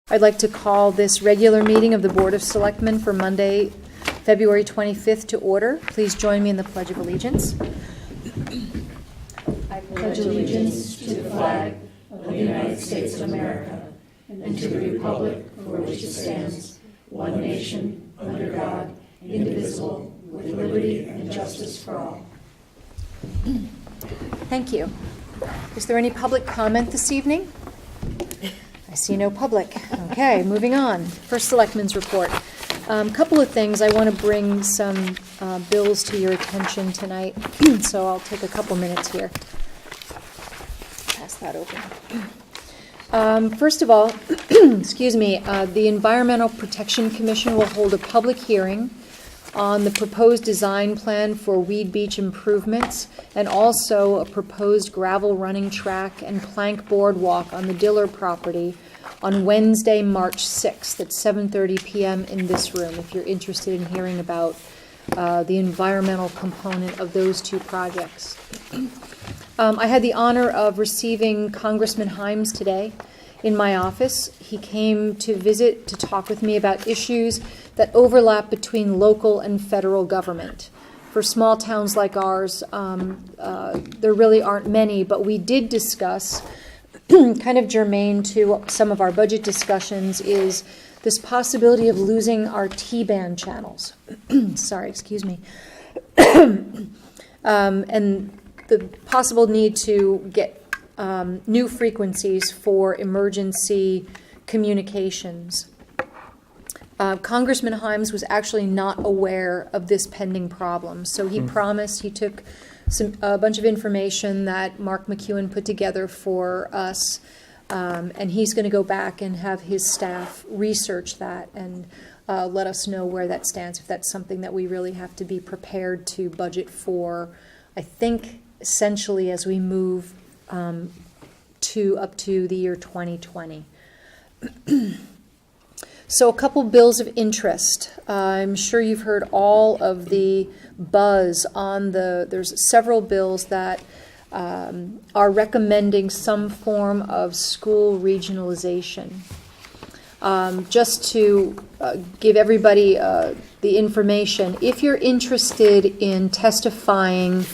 I'd like to call this regular meeting of the Board of Selectmen for Monday, February 25th to order. Please join me in the Pledge of Allegiance. I pledge allegiance to the flag of the United States of America and to the republic for which it stands, one nation, under God, indivisible, with liberty and justice for all. Thank you. Is there any public comment this evening? I see no public. Okay, moving on. First Selectmen's report. Couple of things. I want to bring some bills to your attention tonight, so I'll take a couple minutes here. Pass that open. First of all, excuse me, the Environmental Protection Commission will hold a public hearing on the proposed design plan for Weed Beach improvements and also a proposed gravel running track and plank boardwalk on the Diller property on Wednesday, March 6th at 7:30 p.m. in this room, if you're interested in hearing about the environmental component of those two projects. I had the honor of receiving Congressman Himes today in my office. He came to visit to talk with me about issues that overlap between local and federal government. For small towns like ours, there really aren't many, but we did discuss, kind of germane to some of our budget discussions, is this possibility of losing our T-band channels. Sorry, excuse me. And the possible need to get new frequencies for emergency communications. Congressman Himes was actually not aware of this pending problem, so he promised. He took a bunch of information that Mark McEwen put together for us, and he's going to go back and have his staff research that and let us know where that stands, if that's something that we really have to be prepared to budget for, I think, essentially as we move up to the year 2020. So a couple bills of interest. I'm sure you've heard all of the buzz on there's several bills that are recommending some form of school regionalization. Just to give everybody the information, if you're interested in testifying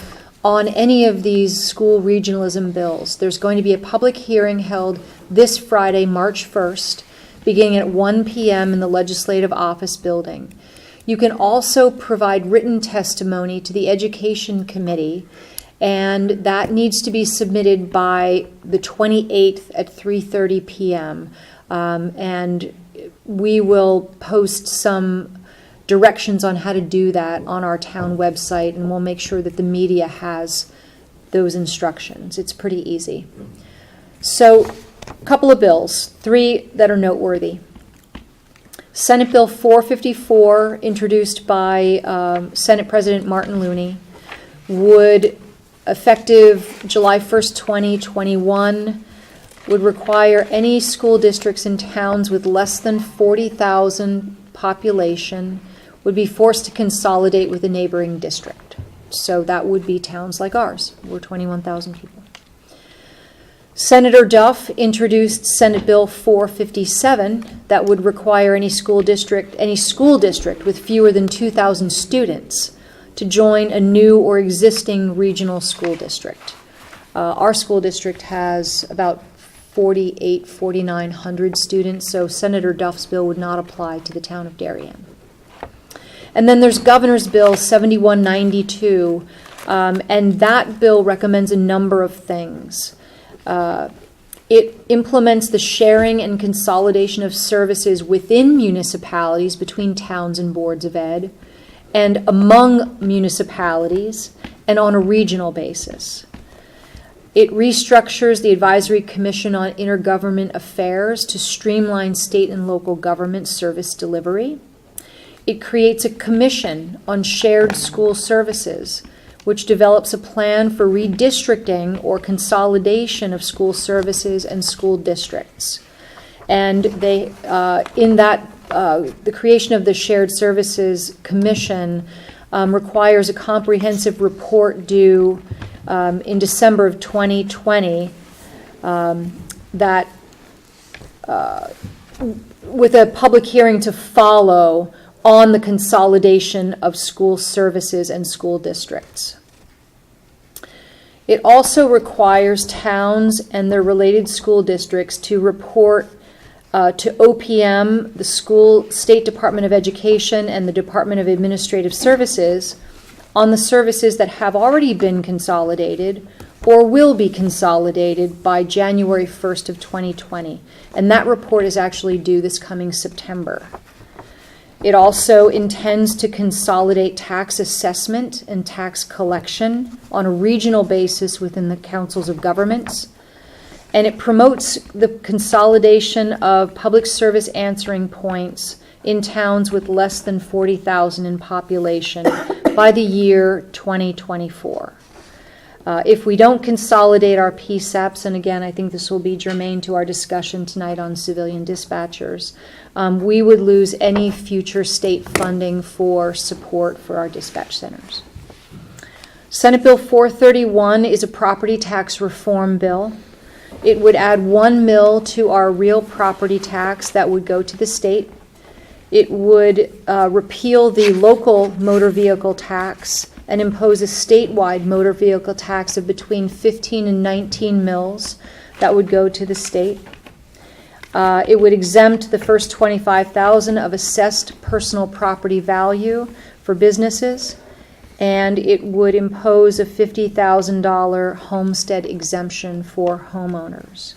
on any of these school regionalism bills, there's going to be a public hearing held this Friday, March 1st, beginning at 1 p.m. in the Legislative Office Building. You can also provide written testimony to the Education Committee, and that needs to be submitted by the 28th at 3:30 p.m. And we will post some directions on how to do that on our town website, and we'll make sure that the media has those instructions. It's pretty easy. So, a couple of bills, three that are noteworthy. Senate Bill 454, introduced by Senate President Martin Looney, would, effective July 1st, 2021, would require any school districts in towns with less than 40,000 population would be forced to consolidate with a neighboring district. So that would be towns like ours. We're 21,000 people. Senator Duff introduced Senate Bill 457 that would require any school district with fewer than 2,000 students to join a new or existing regional school district. Our school district has about 4,900 students, so Senator Duff's bill would not apply to the town of Darien. And then there's Governor's Bill 7192, and that bill recommends a number of things. It implements the sharing and consolidation of services within municipalities between towns and boards of ed, and among municipalities, and on a regional basis. It restructures the Advisory Commission on Intergovernment Affairs to streamline state and local government service delivery. It creates a commission on shared school services, which develops a plan for redistricting or consolidation of school services and school districts. And they, in that, the creation of the Shared Services Commission requires a comprehensive report due in December of 2020 that with a public hearing to follow on the consolidation of school services and school districts. It also requires towns and their related school districts to report to OPM, the State Department of Education, and the Department of Administrative Services on the services that have already been consolidated or will be consolidated by January 1st of 2020. And that report is actually due this coming September. It also intends to consolidate tax assessment and tax collection on a regional basis within the councils of governments. And it promotes the consolidation of public service answering points in towns with less than 40,000 in population by the year 2024. If we don't consolidate our PSAPs, and again, I think this will be germane to our discussion tonight on civilian dispatchers, we would lose any future state funding for support for our dispatch centers. Senate Bill 431 is a property tax reform bill. It would add 1 mil to our real property tax that would go to the state. It would repeal the local motor vehicle tax and impose a statewide motor vehicle tax of between 15 and 19 mils that would go to the state. It would exempt the first $25,000 of assessed personal property value for businesses, and it would impose a $50,000 homestead exemption for homeowners.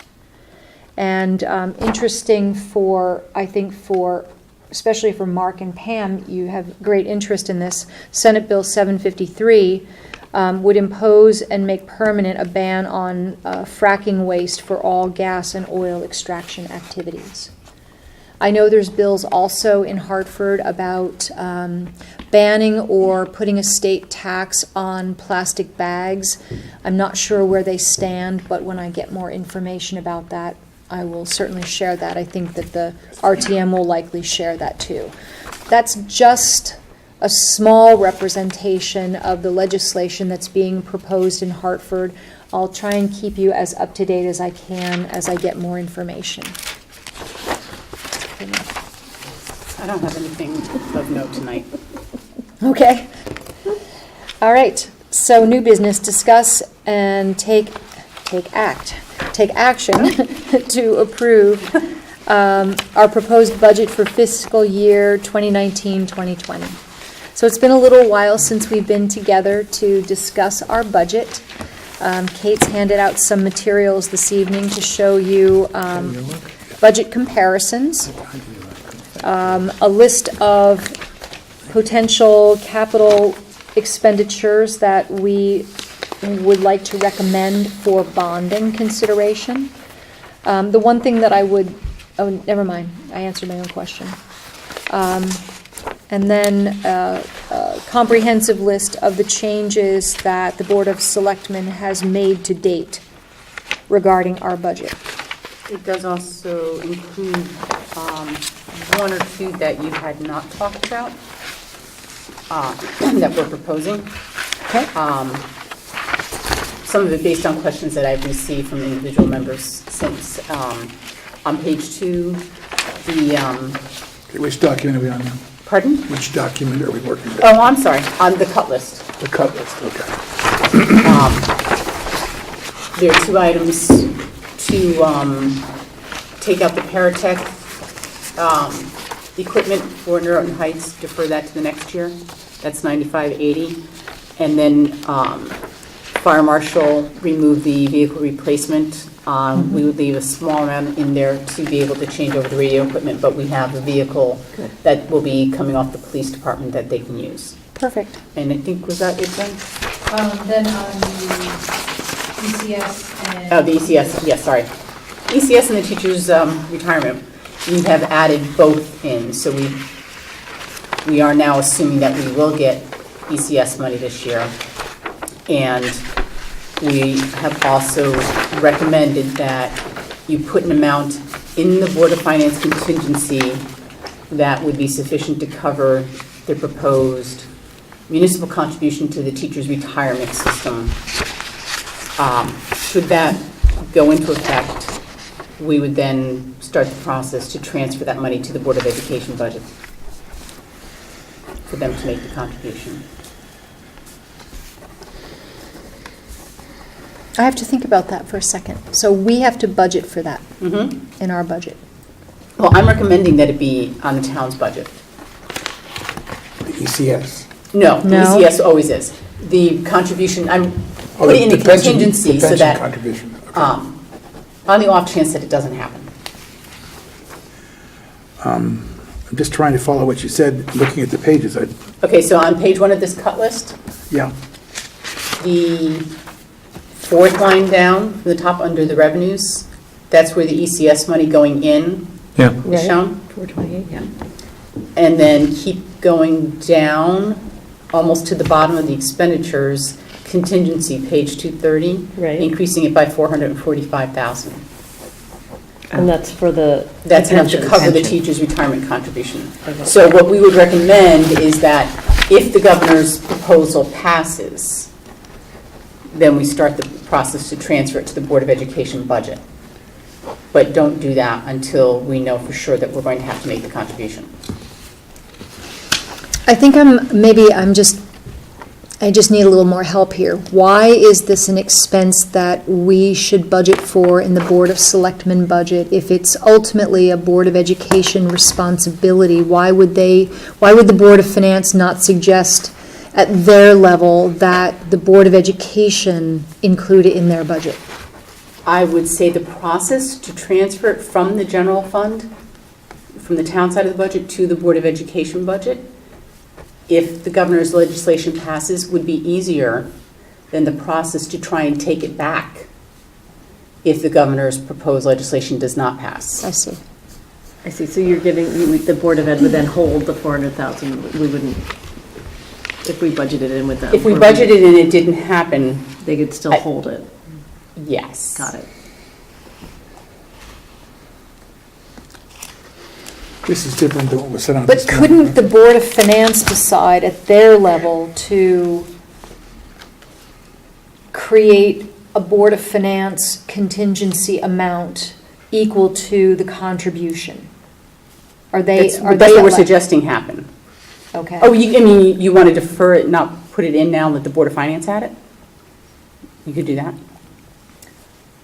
And interesting for, I think for, especially for Mark and Pam, you have great interest in this. Senate Bill 753 would impose and make permanent a ban on fracking waste for all gas and oil extraction activities. I know there's bills also in Hartford about banning or putting a state tax on plastic bags. I'm not sure where they stand, but when I get more information about that, I will certainly share that. I think that the RTM will likely share that too. That's just a small representation of the legislation that's being proposed in Hartford. I'll try and keep you as up to date as I can as I get more information. I don't have anything of note tonight. Okay. All right. So new business, discuss and take action to approve our proposed budget for fiscal year 2019-2020. So it's been a little while since we've been together to discuss our budget. Kate's handed out some materials this evening to show you budget comparisons, a list of potential capital expenditures that we would like to recommend for bonding consideration. The one thing that I would, oh, never mind, I answered my own question. And then a comprehensive list of the changes that the Board of Selectmen has made to date regarding our budget. It does also include one or two that you had not talked about that we're proposing. Okay. Some of it based on questions that I've received from individual members since. On page 2, the... Okay, which document are we on now? Pardon? Which document are we working with? Oh, I'm sorry, on the cut list. The cut list, okay. There are 2 items to take out the Paratech equipment for Norotan Heights, defer that to the next year. That's $95.80. And then Fire Marshal remove the vehicle replacement. We would leave a small amount in there to be able to change over the radio equipment, but we have a vehicle that will be coming off the police department that they can use. Perfect. And I think, was that it then? Then on the ECS and... Oh, the ECS, yes, sorry. ECS and the teacher's retirement, we have added both in. So we are now assuming that we will get ECS money this year. And we have also recommended that you put an amount in the Board of Finance contingency that would be sufficient to cover the proposed municipal contribution to the teacher's retirement system. Should that go into effect, we would then start the process to transfer that money to the Board of Education budget for them to make the contribution. I have to think about that for a second. So we have to budget for that Mm-hmm. in our budget. Well, I'm recommending that it be on the town's budget. The ECS. No, the No. ECS always is. The contribution, I'm Oh, putting in the a pension- contingency the so pension that, contribution. Okay. on the off chance that it doesn't happen. I'm just trying to follow what you said, looking at the pages. Okay, so on page 1 of this cut list, Yeah, the fourth line down, from the top under the revenues, that's where the ECS money going in yeah. is shown. 428, yeah. And then keep going down, almost to the bottom of the expenditures, contingency, page 230. Right. Increasing it by 445,000. And that's for the. That's enough to pensions. cover the teacher's retirement contribution. Okay. So what we would recommend is that if the governor's proposal passes, then we start the process to transfer it to the Board of Education budget. But don't do that until we know for sure that we're going to have to make the contribution. I think I just need a little more help here. Why is this an expense that we should budget for in the Board of Selectmen budget? If it's ultimately a Board of Education responsibility, why would the Board of Finance not suggest at their level that the Board of Education include it in their budget? I would say the process to transfer it from the general fund, from the town side of the budget to the Board of Education budget, if the governor's legislation passes, would be easier than the process to try and take it back if the governor's proposed legislation does not pass. I see. I see, so you're giving, the Board of Ed would then hold the 400,000, we wouldn't, if we budgeted in with them. If we budgeted and it didn't happen, They could still hold it. yes. Got it. This is different than what was said on But this. couldn't the Board of Finance decide at their level to create a Board of Finance contingency amount equal to the contribution? That's Are what they we're elect- suggesting happen. Okay. Oh, you want to defer it, not put it in now that the Board of Finance had it? You could do that.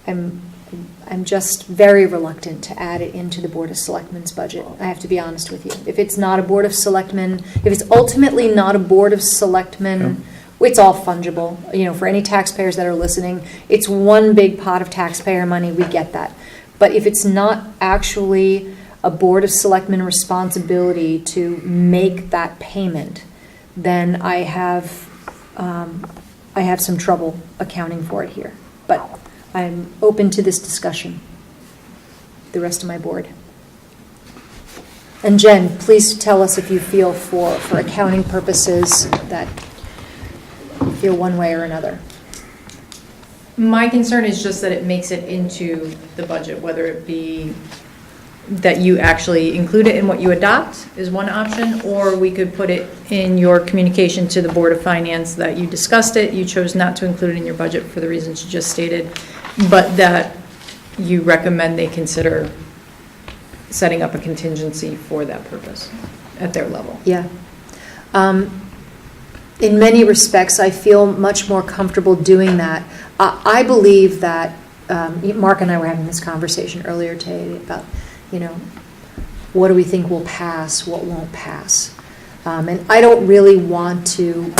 I'm just very reluctant to add it into the Board of Selectmen's budget. I have to be honest with you. If it's not a Board of Selectmen, if it's ultimately not a Board of Selectmen, it's all fungible. You know, for any taxpayers that are listening, it's one big pot of taxpayer money, we get that. But if it's not actually a Board of Selectmen responsibility to make that payment, then I have some trouble accounting for it here. But I'm open to this discussion, the rest of my board. And Jen, please tell us if you feel for accounting purposes that you feel one way or another. My concern is just that it makes it into the budget, whether it be that you actually include it in what you adopt is one option, or we could put it in your communication to the Board of Finance that you discussed it, you chose not to include it in your budget for the reasons you just stated, but that you recommend they consider setting up a contingency for that purpose at their level. Yeah. In many respects, I feel much more comfortable doing that. I believe that, Mark and I were having this conversation earlier today about, what do we think will pass, what won't pass. And I don't really want to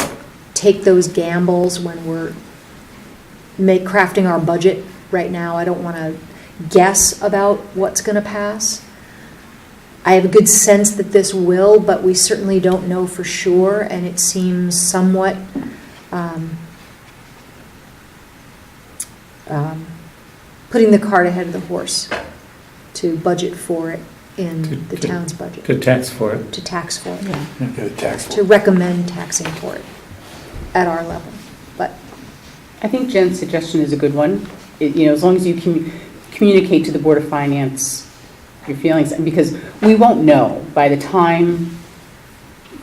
take those gambles when we're crafting our budget right now. I don't want to guess about what's going to pass. I have a good sense that this will, but we certainly don't know for sure, and it seems somewhat putting the cart ahead of the horse to budget for it in the town's budget. To tax for it. To tax for it. Get a tax To recommend taxing for it at our level. But I think Jen's suggestion is a good one. As long as you communicate to the Board of Finance your feelings, because we won't know by the time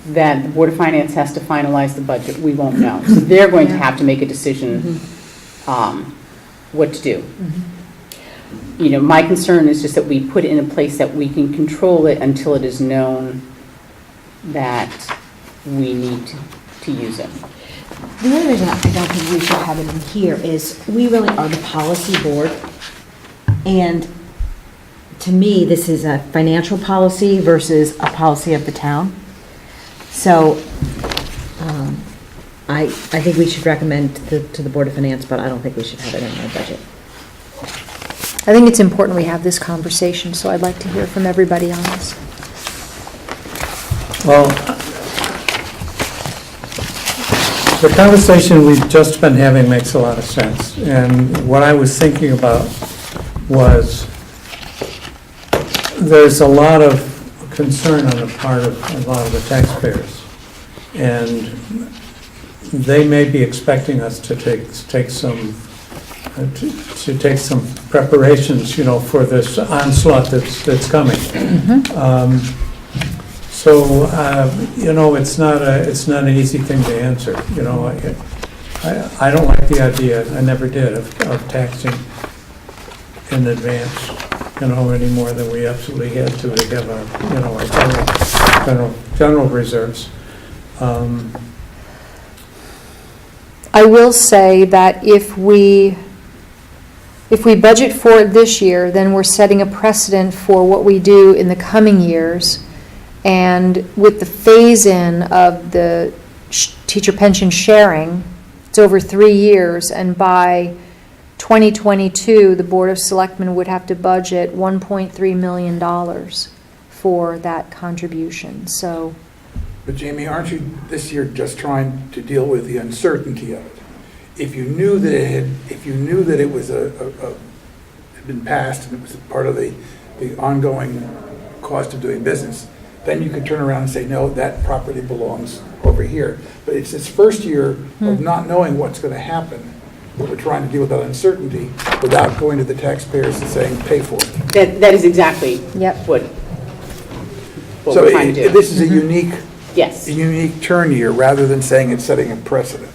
that the Board of Finance has to finalize the budget, we won't know. So they're going to have to make a decision what to do. My concern is just that we put it in a place that we can control it until it is known that we need to use it. The only reason I don't think we should have it in here is we really are the policy board. And to me, this is a financial policy versus a policy of the town. So I think we should recommend to the Board of Finance, but I don't think we should have it in our budget. I think it's important we have this conversation, so I'd like to hear from everybody on this. Well, the conversation we've just been having makes a lot of sense. And what I was thinking about was there's a lot of concern on the part of a lot of the taxpayers. And they may be expecting us to take some preparations, for this onslaught that's coming. It's not an easy thing to answer. I don't like the idea, I never did, of taxing in advance, any more than we absolutely had to have our, general reserves. I will say that if we budget for it this year, then we're setting a precedent for what we do in the coming years. And with the phase-in of the teacher pension sharing, it's over 3 years, and by 2022, the Board of Selectmen would have to budget $1.3 million for that contribution, so. But Jamie, aren't you this year just trying to deal with the uncertainty of it? If you knew that it was had been passed and it was part of the ongoing cost of doing business, then you could turn around and say, no, that property belongs over here. But it's this first year of not knowing what's going to happen, that we're trying to deal with that uncertainty without going to the taxpayers and saying, pay for it. That is exactly Yep. what So we're trying to do. this is a unique turn year, rather than saying it's setting a precedent.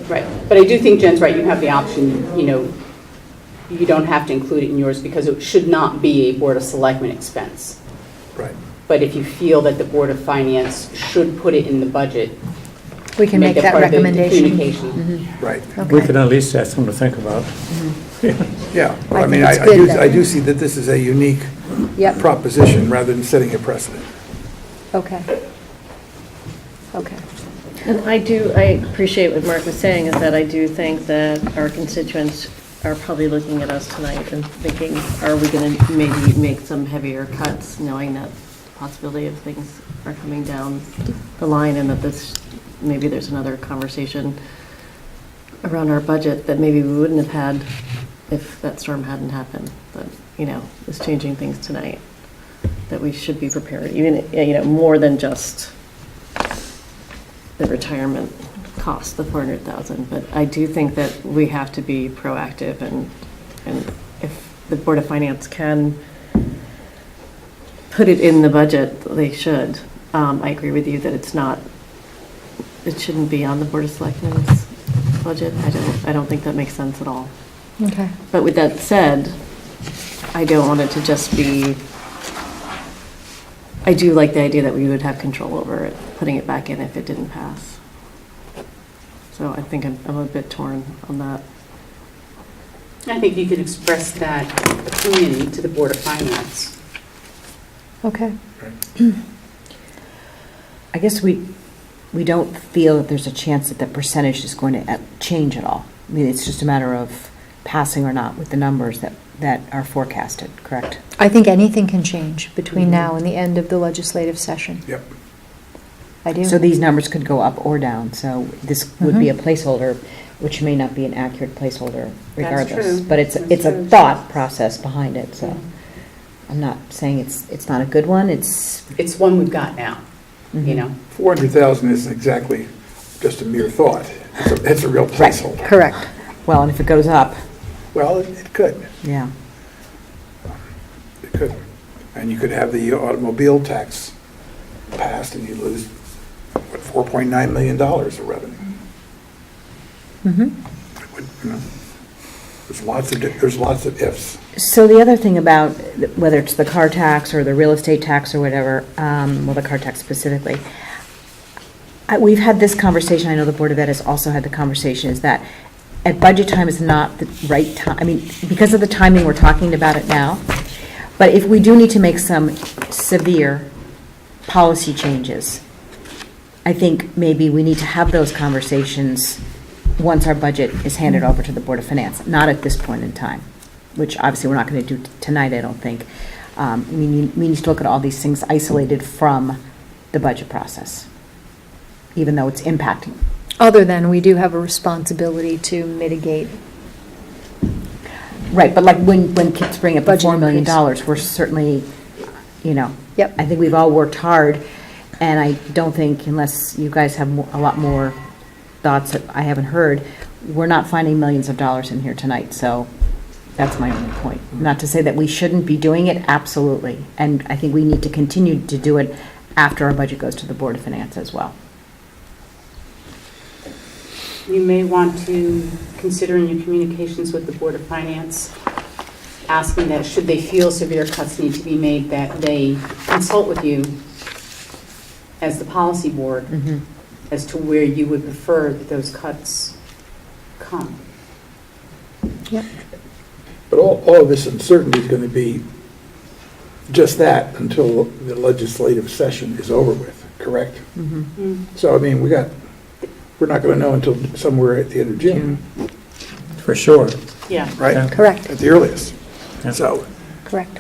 Right, but I do think Jen's right, you have the option, you don't have to include it in yours because it should not be a Board of Selectmen expense. Right. But if you feel that the Board of Finance should put it in the budget, We can make it that part of the recommendation. communication. Right. We Okay. can at least ask them to think about it. Yeah. I I mean, think it's I good do then. I do see that this is a unique Yep, proposition rather than setting a precedent. okay. Okay. And I appreciate what Mark was saying, is that I do think that our constituents are probably looking at us tonight and thinking, are we going to maybe make some heavier cuts, knowing that the possibility of things are coming down the line, and that maybe there's another conversation around our budget that maybe we wouldn't have had if that storm hadn't happened, but, is changing things tonight, that we should be prepared, even, more than just the retirement cost, the $400,000, but I do think that we have to be proactive, and if the Board of Finance can put it in the budget, they should. I agree with you that it shouldn't be on the Board of Selectmen's budget. I don't think that makes sense at all. Okay. But with that said, I don't want it to just be, I do like the idea that we would have control over it, putting it back in if it didn't pass. So I think I'm a bit torn on that. I think you could express that opinion to the Board of Finance. Okay. I guess we don't feel that there's a chance that the percentage is going to change at all. I mean, it's just a matter of passing or not with the numbers that are forecasted, correct? I think anything can change between now and the end of the legislative session. Yep. I do. So these numbers could go up or down, so this would be a placeholder, which may not be an accurate placeholder regardless. true. But it's a true. thought process behind it, so I'm not saying it's not a good one, it's, It's one we've got now, you know? 400,000 isn't exactly just a mere thought. It's a real placeholder. Correct. well, and if it goes up, Well, it could. yeah. It could. And you could have the automobile tax passed and you lose, $4.9 million of revenue. Mm-hmm. It would, There's lots of ifs. So the other thing about, whether it's the car tax or the real estate tax or whatever, well, the car tax specifically, we've had this conversation, I know the Board of Ed has also had the conversation, is that at budget time is not the right time, I mean, because of the timing, we're talking about it now, but if we do need to make some severe policy changes, I think maybe we need to have those conversations once our budget is handed over to the Board of Finance, not at this point in time, which obviously we're not going to do tonight, I don't think. We need to look at all these things isolated from the budget process, even though it's impacting. Other than we do have a responsibility to mitigate. Right, but like when kids bring up the Budget $4 million, increase. we're certainly, Yep. I think we've all worked hard, and I don't think, unless you guys have a lot more thoughts that I haven't heard, we're not finding millions of dollars in here tonight, so that's my only point. Not to say that we shouldn't be doing it, absolutely, and I think we need to continue to do it after our budget goes to the Board of Finance as well. You may want to consider in your communications with the Board of Finance, asking that should they feel severe cuts need to be made, that they consult with you as the policy board as to where you would prefer that those cuts come. Yep. But all of this uncertainty is going to be just that until the legislative session is over with, correct? So, I mean, we're not going to know until somewhere at the end of June, For sure. Yeah. right? Yeah. Correct, At the earliest. Yeah. So correct.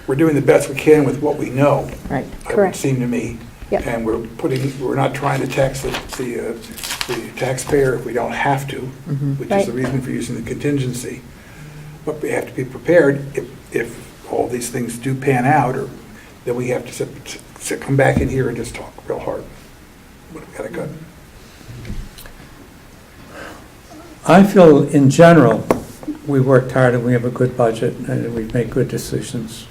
we're doing the best we can with what we know, Right. it would Correct. seem to me. Yep. And we're not trying to tax the taxpayer if we don't have to, which is the Right. reason for using the contingency. But we have to be prepared if all these things do pan out, or then we have to come back in here and just talk real hard. What have we got to cut? I feel, in general, we worked hard and we have a good budget and we've made good decisions.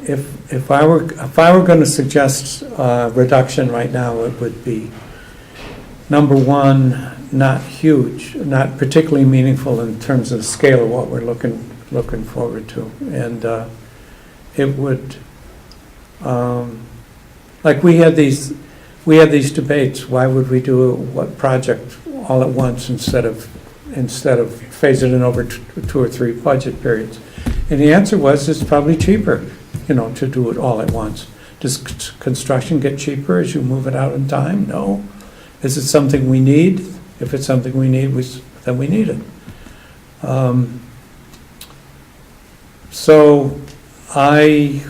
If I were going to suggest reduction right now, it would be, number one, not huge, not particularly meaningful in terms of the scale of what we're looking forward to, and it would. Like we had these debates. Why would we do what project all at once instead of phasing it over 2 or 3 budget periods? And the answer was it's probably cheaper, to do it all at once. Does construction get cheaper as you move it out in time? No. Is it something we need? If it's something we need, then we need it. So I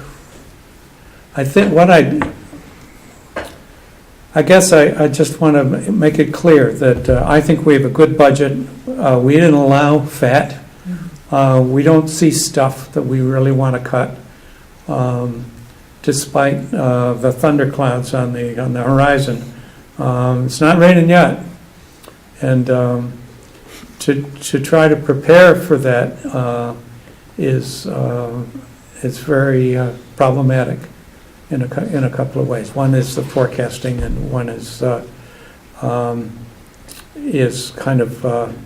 think I guess I just want to make it clear that I think we have a good budget. We didn't allow fat. We don't see stuff that we really want to cut, despite the thunderclouds on the horizon. It's not raining yet, and to try to prepare for that is very problematic in a couple of ways. One is the forecasting, and one is kind of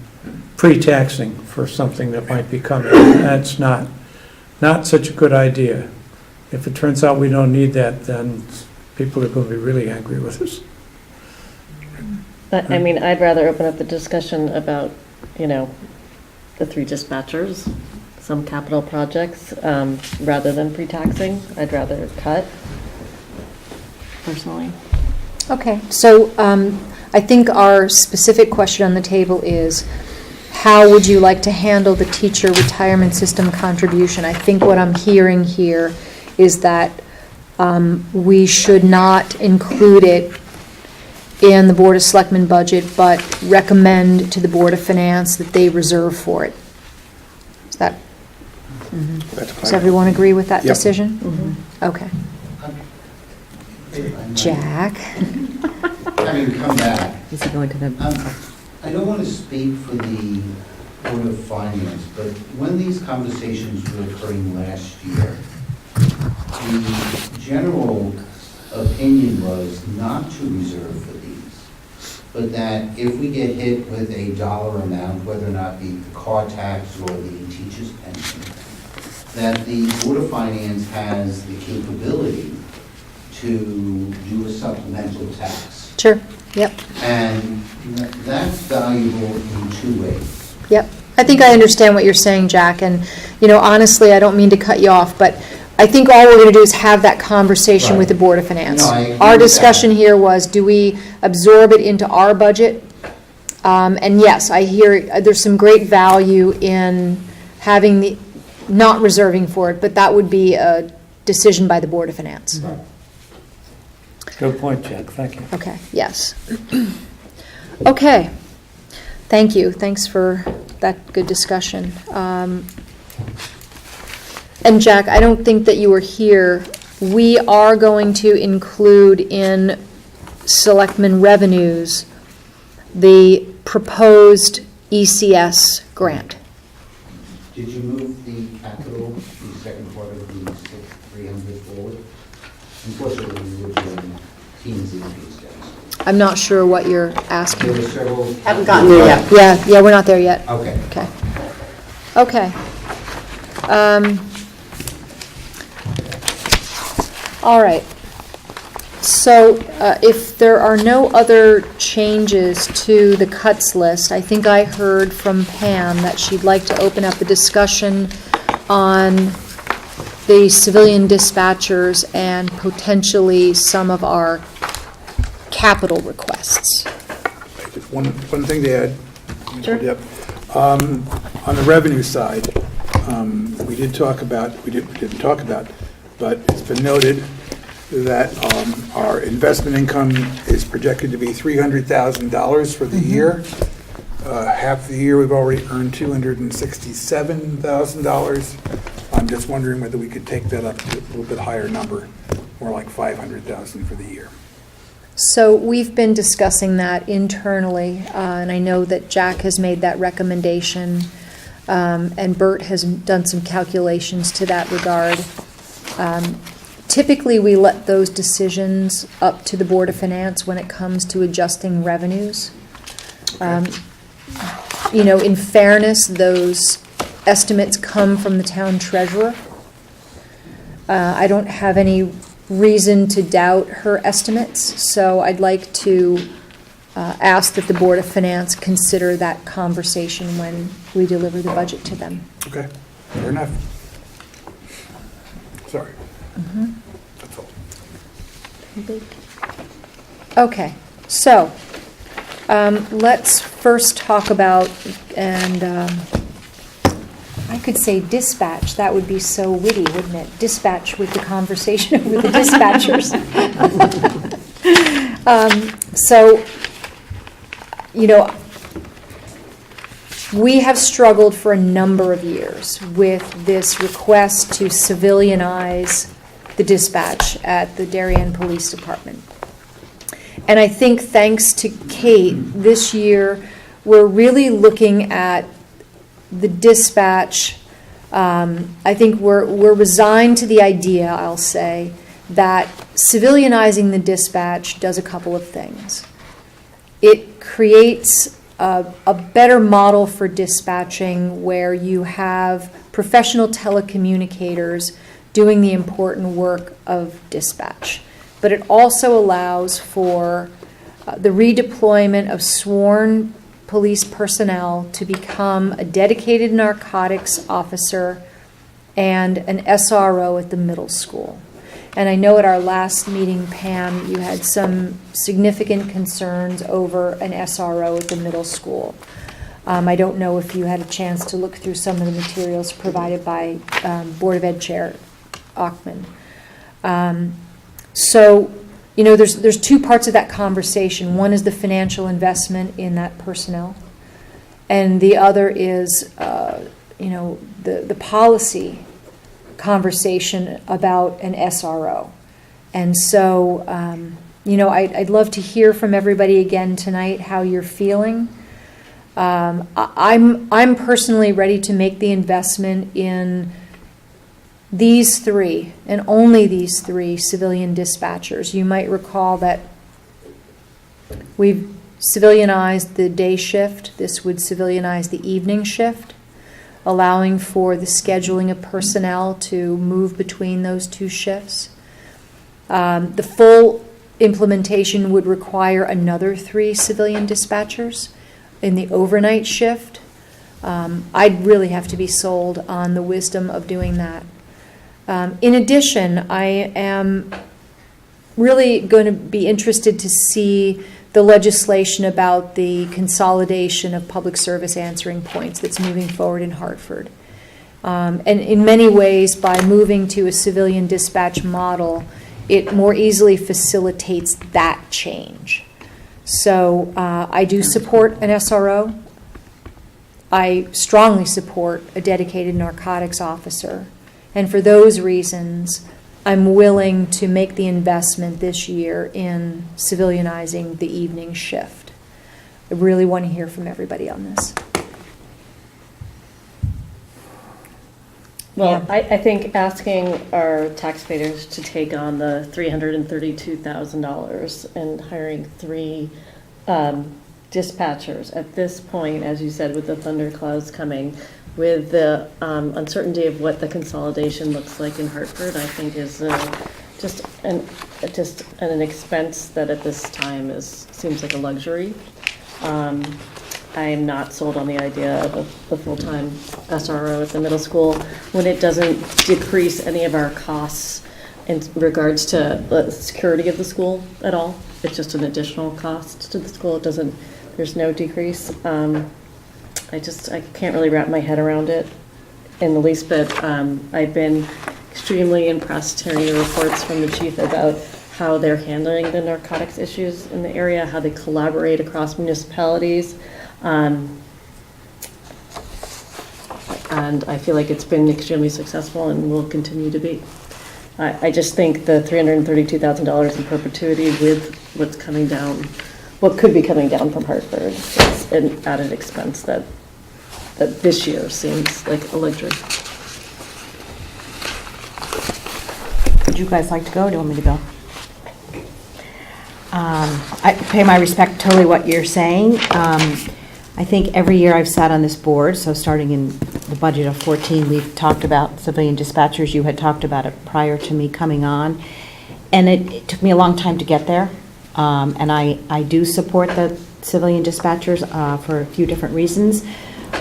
pre-taxing for something that might be coming. That's not such a good idea. If it turns out we don't need that, then people are going to be really angry with us. I mean, I'd rather open up the discussion about, the 3 dispatchers, some capital projects, rather than pre-taxing. I'd rather cut, personally. Okay, so I think our specific question on the table is, how would you like to handle the teacher retirement system contribution? I think what I'm hearing here is that we should not include it in the Board of Selectmen budget, but recommend to the Board of Finance that they reserve for it. Is that, does everyone agree with that Yep. decision? Okay. Jack? Having come back, Is it going to the, I don't want to speak for the Board of Finance, but when these conversations were occurring last year, the general opinion was not to reserve for these, but that if we get hit with a dollar amount, whether or not be the car tax or the teacher's pension, that the Board of Finance has the capability to do a supplemental tax. Sure, yep, And that's valuable in two ways. yep. I think I understand what you're saying, Jack, and, honestly, I don't mean to cut you off, but I think all we're going to do is have that conversation with the Board of Finance. No, I agree Our with discussion that. here was, do we absorb it into our budget? And yes, I hear there's some great value in having not reserving for it, but that would be a decision by the Board of Finance. Good point, Jack, thank you. Okay, yes. Okay, thank you, thanks for that good discussion. And Jack, I don't think that you were here. We are going to include in Selectmen revenues the proposed ECS grant. Did you move the capital, the second part of the 300 forward? Unfortunately, we were doing P&Z fees, guys. I'm not sure what you're There asking. were several. Haven't gotten there yet. Yeah, we're not there yet. Okay. Okay. Okay. All right. So if there are no other changes to the cuts list, I think I heard from Pam that she'd like to open up a discussion on the civilian dispatchers and potentially some of our capital requests. Just one thing to add. Sure. Yep. On the revenue side, we didn't talk about, but it's been noted that our investment income is projected to be $300,000 for the year. Half the year, we've already earned $267,000. I'm just wondering whether we could take that up to a little bit higher number, more like $500,000 for the year. So we've been discussing that internally, and I know that Jack has made that recommendation, and Bert has done some calculations to that regard. Typically, we let those decisions up to the Board of Finance when it comes to adjusting revenues. In fairness, those estimates come from the town treasurer. I don't have any reason to doubt her estimates, so I'd like to ask that the Board of Finance consider that conversation when we deliver the budget to them. Okay, fair enough. Sorry. That's all. Okay, so let's first talk about, and I could say dispatch, that would be so witty, wouldn't it? Dispatch with the conversation with the dispatchers. We have struggled for a number of years with this request to civilianize the dispatch at the Darien Police Department. And I think thanks to Kate, this year, we're really looking at the dispatch. I think we're resigned to the idea, I'll say, that civilianizing the dispatch does a couple of things. It creates a better model for dispatching where you have professional telecommunicators doing the important work of dispatch. But it also allows for the redeployment of sworn police personnel to become a dedicated narcotics officer and an SRO at the middle school. And I know at our last meeting, Pam, you had some significant concerns over an SRO at the middle school. I don't know if you had a chance to look through some of the materials provided by Board of Ed Chair Achman. There's two parts of that conversation. One is the financial investment in that personnel, and the other is, the policy conversation about an SRO. And so, I'd love to hear from everybody again tonight how you're feeling. I'm personally ready to make the investment in these three, and only these three civilian dispatchers. You might recall that we've civilianized the day shift. This would civilianize the evening shift, allowing for the scheduling of personnel to move between those two shifts. The full implementation would require another 3 civilian dispatchers in the overnight shift. I'd really have to be sold on the wisdom of doing that. In addition, I am really going to be interested to see the legislation about the consolidation of public service answering points that's moving forward in Hartford. And in many ways, by moving to a civilian dispatch model, it more easily facilitates that change. So I do support an SRO. I strongly support a dedicated narcotics officer. And for those reasons, I'm willing to make the investment this year in civilianizing the evening shift. I really want to hear from everybody on this. Well, I think asking our taxpayers to take on the $332,000 and hiring 3 dispatchers at this point, as you said, with the thunder clouds coming, with the uncertainty of what the consolidation looks like in Hartford, I think is just an expense that at this time seems like a luxury. I am not sold on the idea of a full-time SRO at the middle school when it doesn't decrease any of our costs in regards to the security of the school at all. It's just an additional cost to the school. There's no decrease. I can't really wrap my head around it in the least bit. I've been extremely impressed hearing the reports from the chief about how they're handling the narcotics issues in the area, how they collaborate across municipalities. And I feel like it's been extremely successful and will continue to be. I just think the $332,000 in perpetuity with what's coming down, what could be coming down from Hartford, is an added expense that this year seems like a luxury. Would you guys like to go, or do you want me to go? I pay my respect totally what you're saying. I think every year I've sat on this board, so starting in the budget of 14, we've talked about civilian dispatchers. You had talked about it prior to me coming on. And it took me a long time to get there. And I do support the civilian dispatchers for a few different reasons,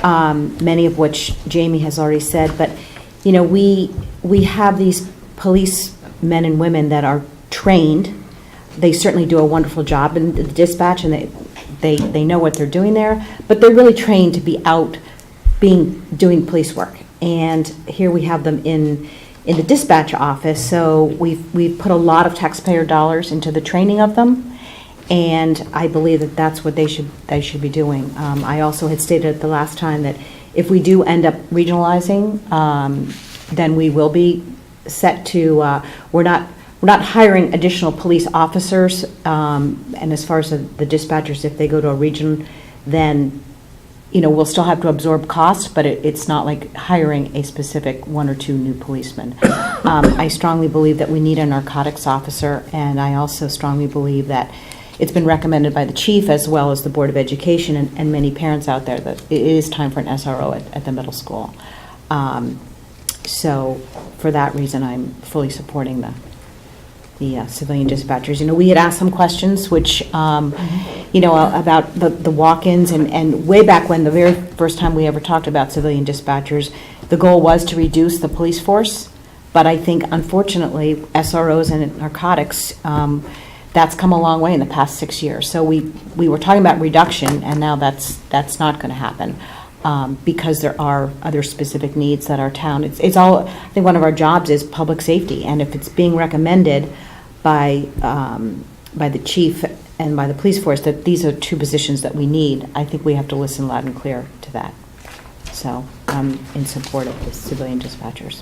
many of which Jamie has already said. But, you know, we have these police men and women that are trained. They certainly do a wonderful job in the dispatch, and they know what they're doing there, but they're really trained to be out doing police work. And here we have them in the dispatch office, so we've put a lot of taxpayer dollars into the training of them, and I believe that that's what they should be doing. I also had stated the last time that if we do end up regionalizing, then we will be set to, we're not hiring additional police officers, and as far as the dispatchers, if they go to a region, then, you know, we'll still have to absorb costs, but it's not like hiring a specific 1 or 2 new policemen. I strongly believe that we need a narcotics officer, and I also strongly believe that it's been recommended by the chief as well as the Board of Education and many parents out there that it is time for an SRO at the middle school. So for that reason, I'm fully supporting the civilian dispatchers. You know, we had asked some questions, which, you know, about the walk-ins, and way back when, the very first time we ever talked about civilian dispatchers, the goal was to reduce the police force. But I think, unfortunately, SROs and narcotics, that's come a long way in the past 6 years. So we were talking about reduction, and now that's not going to happen. Because there are other specific needs that our town, it's all, I think one of our jobs is public safety, and if it's being recommended by the chief and by the police force that these are 2 positions that we need, I think we have to listen loud and clear to that. So I'm in support of the civilian dispatchers.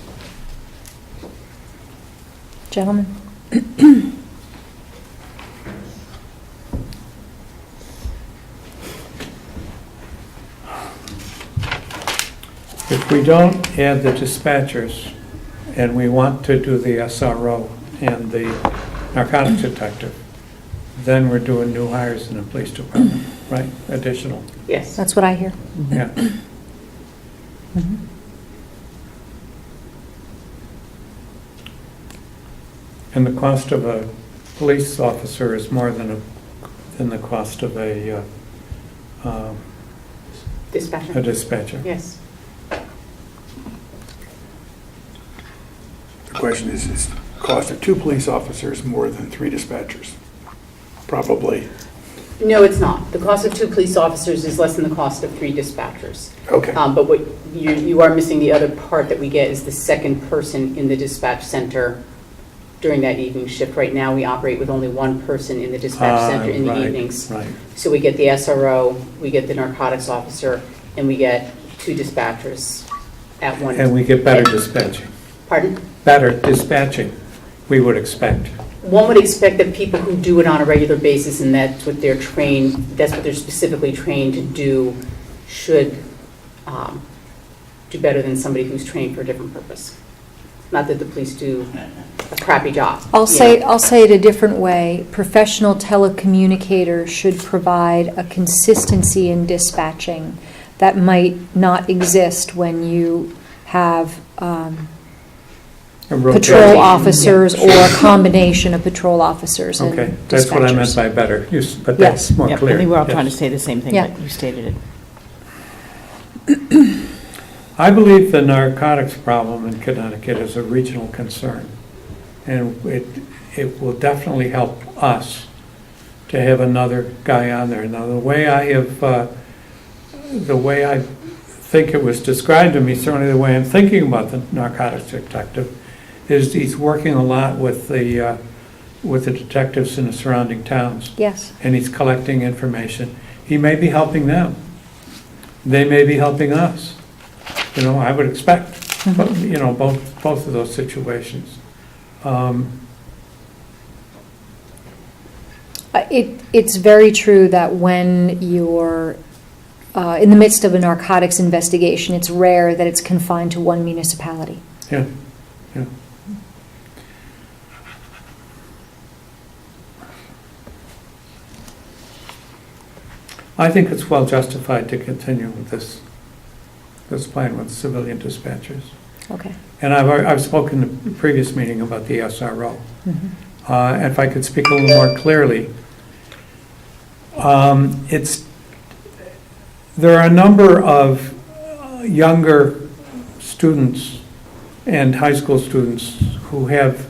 Gentlemen? If we don't add the dispatchers, and we want to do the SRO and the narcotics detective, then we're doing new hires in the police department, right? Additional, Yes. That's what I hear. yeah. And the cost of a police officer is more than the cost of a Dispatcher? dispatcher. Yes. The question is the cost of 2 police officers more than 3 dispatchers? Probably. No, it's not. The cost of 2 police officers is less than the cost of 3 dispatchers. Okay. But what you are missing, the other part that we get is the second person in the dispatch center during that evening shift. Right now, we operate with only 1 person in the dispatch center in the Right, evenings. Right. So we get the SRO, we get the narcotics officer, and we get 2 dispatchers at one. And we get better dispatching. Pardon? Better dispatching, we would expect. One would expect that people who do it on a regular basis, and that's what they're trained, that's what they're specifically trained to do, should do better than somebody who's trained for a different purpose. Not that the police do a crappy job. I'll say it a different way. Professional telecommunicators should provide a consistency in dispatching that might not exist when you have A rotating- patrol officers or a combination of patrol officers and Okay, dispatchers. that's what I meant by better, but Yes. that's more Yep, clear. I think we're all yes. trying to say the same thing, Yeah. but you stated it. I believe the narcotics problem in Connecticut is a regional concern, and it will definitely help us to have another guy on there. Now, the way I think it was described to me, certainly the way I'm thinking about the narcotics detective, is he's working a lot with the detectives in the surrounding towns, Yes. and he's collecting information. He may be helping them. They may be helping us. You know, I would expect, but, you know, both of those situations. It's very true that when you're in the midst of a narcotics investigation, it's rare that it's confined to one municipality. Yeah, yeah. I think it's well justified to continue with this plan with civilian dispatchers. Okay. And I've spoken in the previous meeting about the SRO. Mhm. If I could speak a little more clearly, there are a number of younger students and high school students who have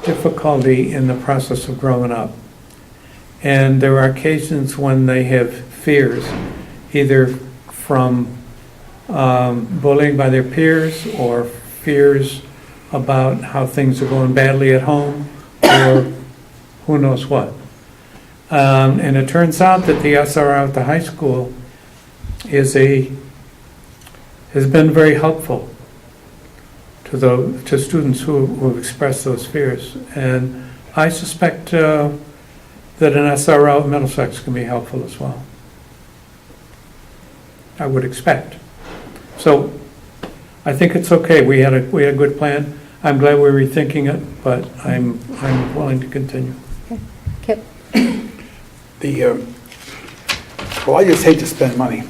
difficulty in the process of growing up. And there are occasions when they have fears, either from bullying by their peers or fears about how things are going badly at home or who knows what. And it turns out that the SRO at the high school has been very helpful to students who have expressed those fears. And I suspect that an SRO at Middlesex can be helpful as well. I would expect. So I think it's okay. We had a good plan. I'm glad we're rethinking it, but I'm willing to continue. Kip? Well, I just hate to spend money.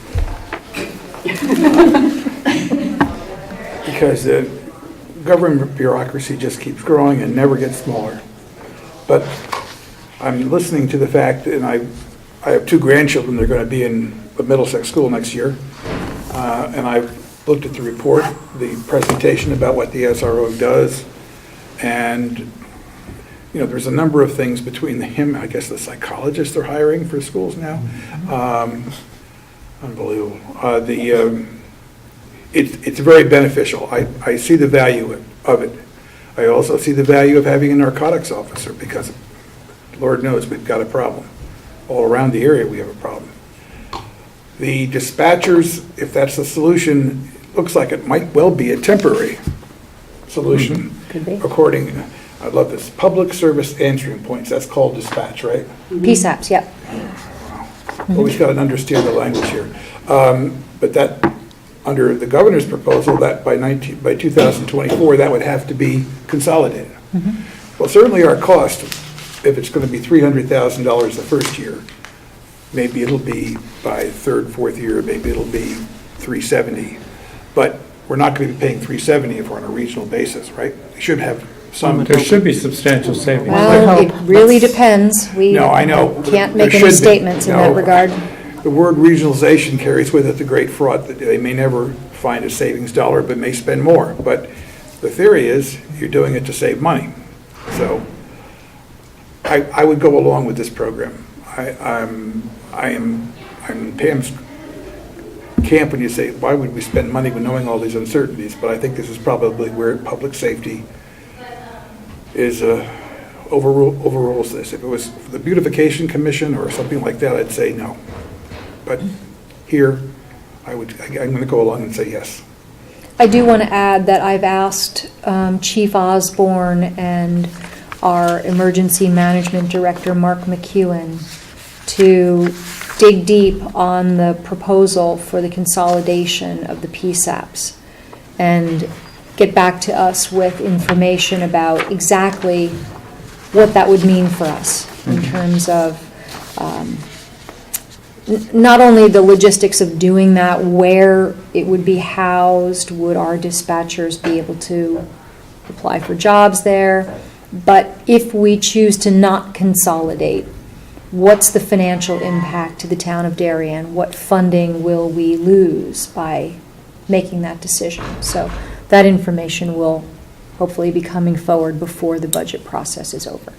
Because the government bureaucracy just keeps growing and never gets smaller. But I'm listening to the fact, and I have 2 grandchildren that are going to be in the Middlesex school next year. And I've looked at the report, the presentation about what the SRO does. And, you know, there's a number of things between him, I guess the psychologists they're hiring for schools now. Unbelievable. It's very beneficial. I see the value of it. I also see the value of having a narcotics officer because Lord knows we've got a problem. All around the area we have a problem. The dispatchers, if that's the solution, looks like it might well be a temporary solution. Could be. According, I love this, public service answering points, that's called dispatch, right? PSAPs, yep. Always got to understand the language here. But under the governor's proposal, that by 2024, that would have to be consolidated. Well, certainly our cost, if it's going to be $300,000 the first year, maybe it'll be by third, fourth year, maybe it'll be 370. But we're not going to be paying 370 if we're on a regional basis, right? We should have some. There should be substantial savings. Well, it really depends. We No, I know. can't There make any should be. statements in that No. regard. The word regionalization carries with it the great fraud that they may never find a savings dollar, but may spend more. But the theory is you're doing it to save money. So I would go along with this program. I'm in Pam's camp when you say, why would we spend money when knowing all these uncertainties? But I think this is probably where public safety is overrules this. If it was the Beautification Commission or something like that, I'd say no. But here, I'm going to go along and say yes. I do want to add that I've asked Chief Osborne and our Emergency Management Director, Mark McEwen, to dig deep on the proposal for the consolidation of the PSAPs and get back to us with information about exactly what that would mean for us in terms of not only the logistics of doing that, where it would be housed, would our dispatchers be able to apply for jobs there, but if we choose to not consolidate, what's the financial impact to the town of Darien? What funding will we lose by making that decision? So that information will hopefully be coming forward before the budget process is over.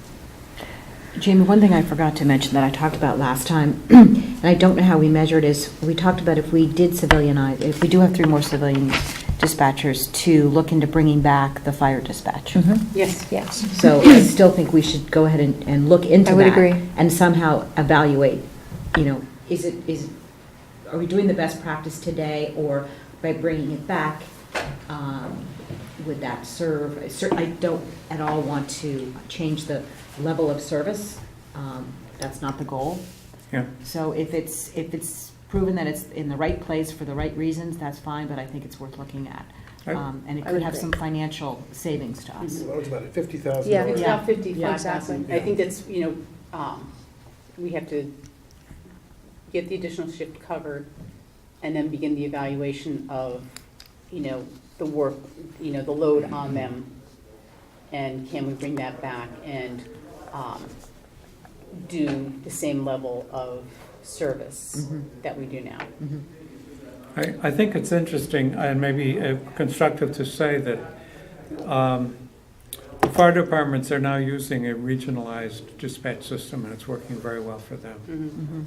Jamie, one thing I forgot to mention that I talked about last time, and I don't know how we measured, is we talked about if we did civilianize, if we do have 3 more civilian dispatchers, to look into bringing back the fire dispatch. Yes. Yes. So I still think we should go ahead and look into that. I would agree. And somehow evaluate, are we doing the best practice today, or by bringing it back, would that serve? I don't at all want to change the level of service. That's not the goal. Yeah. So if it's proven that it's in the right place for the right reasons, that's fine, but I think it's worth looking at. And it I could would have agree. some financial savings to us. What was about it, $50,000? Yeah. It's Yeah. about 55,000. Exactly. I think that's, we have to get the additional shift covered and then begin the evaluation of, the work, the load on them. And can we bring that back and do the same level of service that we do now? I think it's interesting and maybe constructive to say that the fire departments are now using a regionalized dispatch system, and it's working very well for them.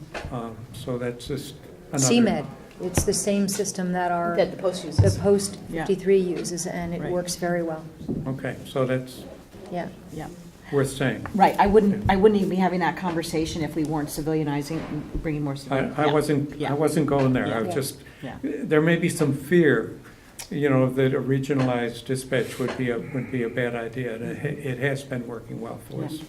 So that's just another. CMed, it's the same system that That the post uses. the Post Yeah. 53 uses, and it Right. works very well. Okay, so that's Yeah. Yeah. worth saying. Right, I wouldn't even be having that conversation if we weren't civilianizing, bringing more civilian. I wasn't going there. I was Yeah. just, Yeah. there may be some fear, that a regionalized dispatch would be a bad idea. And it has been working well for us.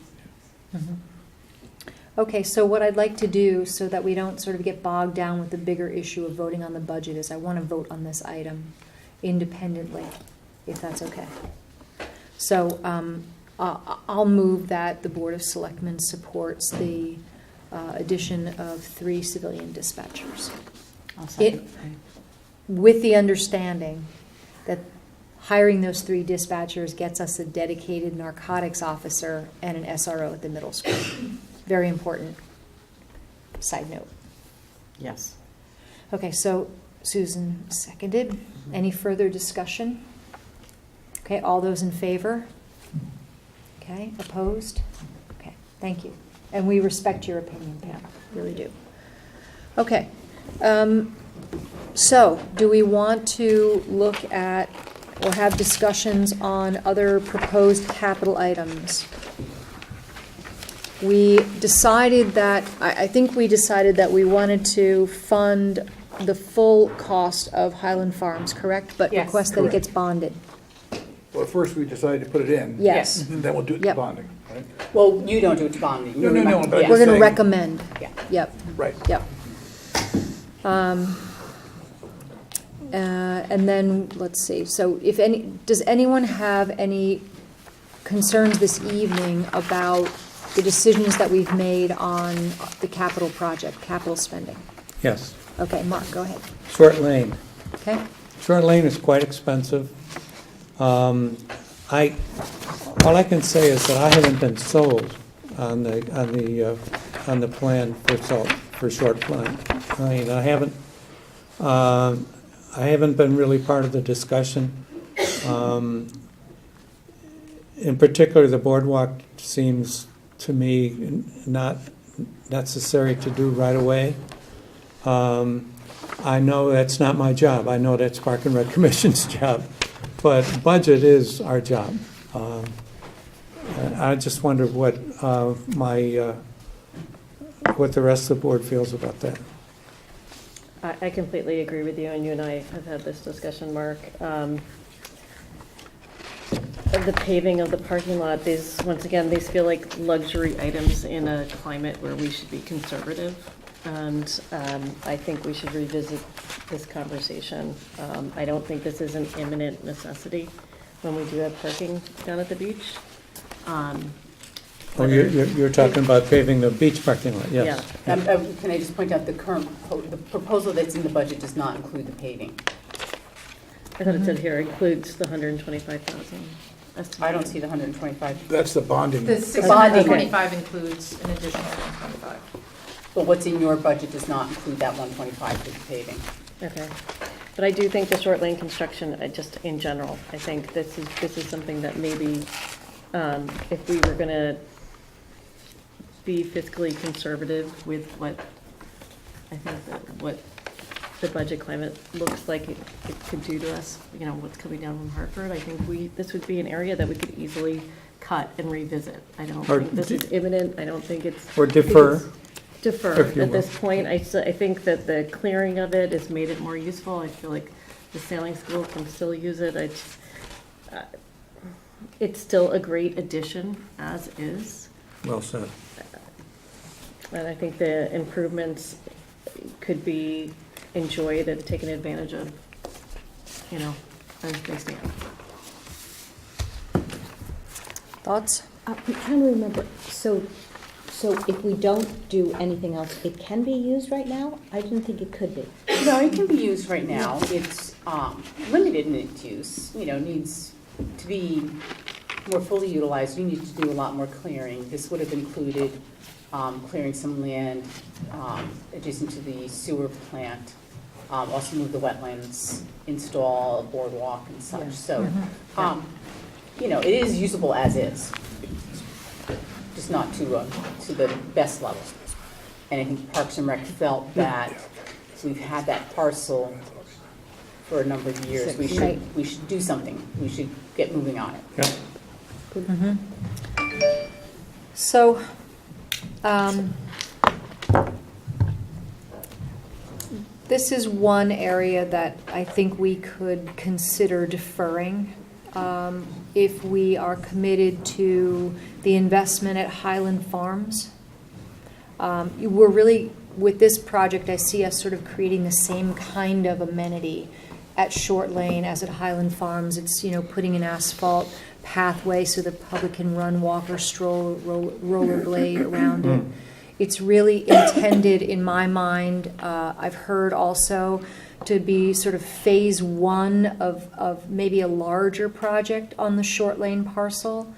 Okay, so what I'd like to do, so that we don't sort of get bogged down with the bigger issue of voting on the budget, is I want to vote on this item independently, if that's okay. So I'll move that the Board of Selectmen supports the addition of 3 civilian dispatchers, I'll second. with the understanding that hiring those 3 dispatchers gets us a dedicated narcotics officer and an SRO at the middle school. Very important side note. Yes. Okay, so Susan seconded. Any further discussion? Okay, all those in favor? Okay, opposed? Okay, thank you. And we respect your opinion, Pam, really do. Okay, so do we want to look at or have discussions on other proposed capital items? We decided that, I think we decided that we wanted to fund the full cost of Highland Farms, correct? But Yes. request that it Correct. gets bonded. Well, at first we decided to put it in. Yes. And then we'll do it to Yep. bonding, right? Well, you don't do it to bonding. No, no, no, but I'm Yeah. We're going to saying- recommend. Yeah. Yep, Right. yep. And then, let's see, so does anyone have any concerns this evening about the decisions that we've made on the capital project, capital spending? Yes. Okay, Mark, go ahead. Short Lane. Okay? Short Lane is quite expensive. All I can say is that I haven't been sold on the plan for Short Lane. I mean, I haven't been really part of the discussion. In particular, the boardwalk seems to me not necessary to do right away. I know that's not my job. I know that's Park and Rec Commission's job, but budget is our job. I just wonder what what the rest of the board feels about that. I completely agree with you, and you and I have had this discussion, Mark. The paving of the parking lot, once again, these feel like luxury items in a climate where we should be conservative. And I think we should revisit this conversation. I don't think this is an imminent necessity when we do have parking down at the beach. Oh, you're talking about paving the beach parking lot, yes. Yeah. Can I just point out the proposal that's in the budget does not include the paving. I thought it said here includes the 125,000. I don't see the 125. That's the bonding. The bonding. 625 includes an additional 125. But what's in your budget does not include that 125 for the paving. Okay. But I do think the short lane construction, just in general, I think this is something that maybe if we were going to be fiscally conservative with what I think what the budget climate looks like it could do to us, you know, what's coming down from Hartford, I think this would be an area that we could easily cut and revisit. I don't think this is imminent. I don't think it's... Or defer. Defer. At this point, I think that the clearing of it has made it more useful. I feel like the sailing school can still use it. It's still a great addition as is. Well said. And I think the improvements could be enjoyed and taken advantage of, you know, as they stand. Thoughts? I'm trying to remember, so if we don't do anything else, it can be used right now? I didn't think it could be. No, it can be used right now. It's limited in its use, you know, needs to be more fully utilized. You need to do a lot more clearing. This would have included clearing some land adjacent to the sewer plant, also move the wetlands, install a boardwalk and such. So, you know, it is usable as is, just not to the best level. And I think Parks and Rec felt that we've had that parcel for a number of years. We should do something. We should get moving on it. Yeah. So, this is one area that I think we could consider deferring if we are committed to the investment at Highland Farms. We're really, with this project, I see us sort of creating the same kind of amenity at Short Lane as at Highland Farms. It's, you know, putting an asphalt pathway so the public can run, walk, or stroll, rollerblade around it. It's really intended, in my mind, I've heard also, to be sort of phase one of maybe a larger project on the Short Lane parcel.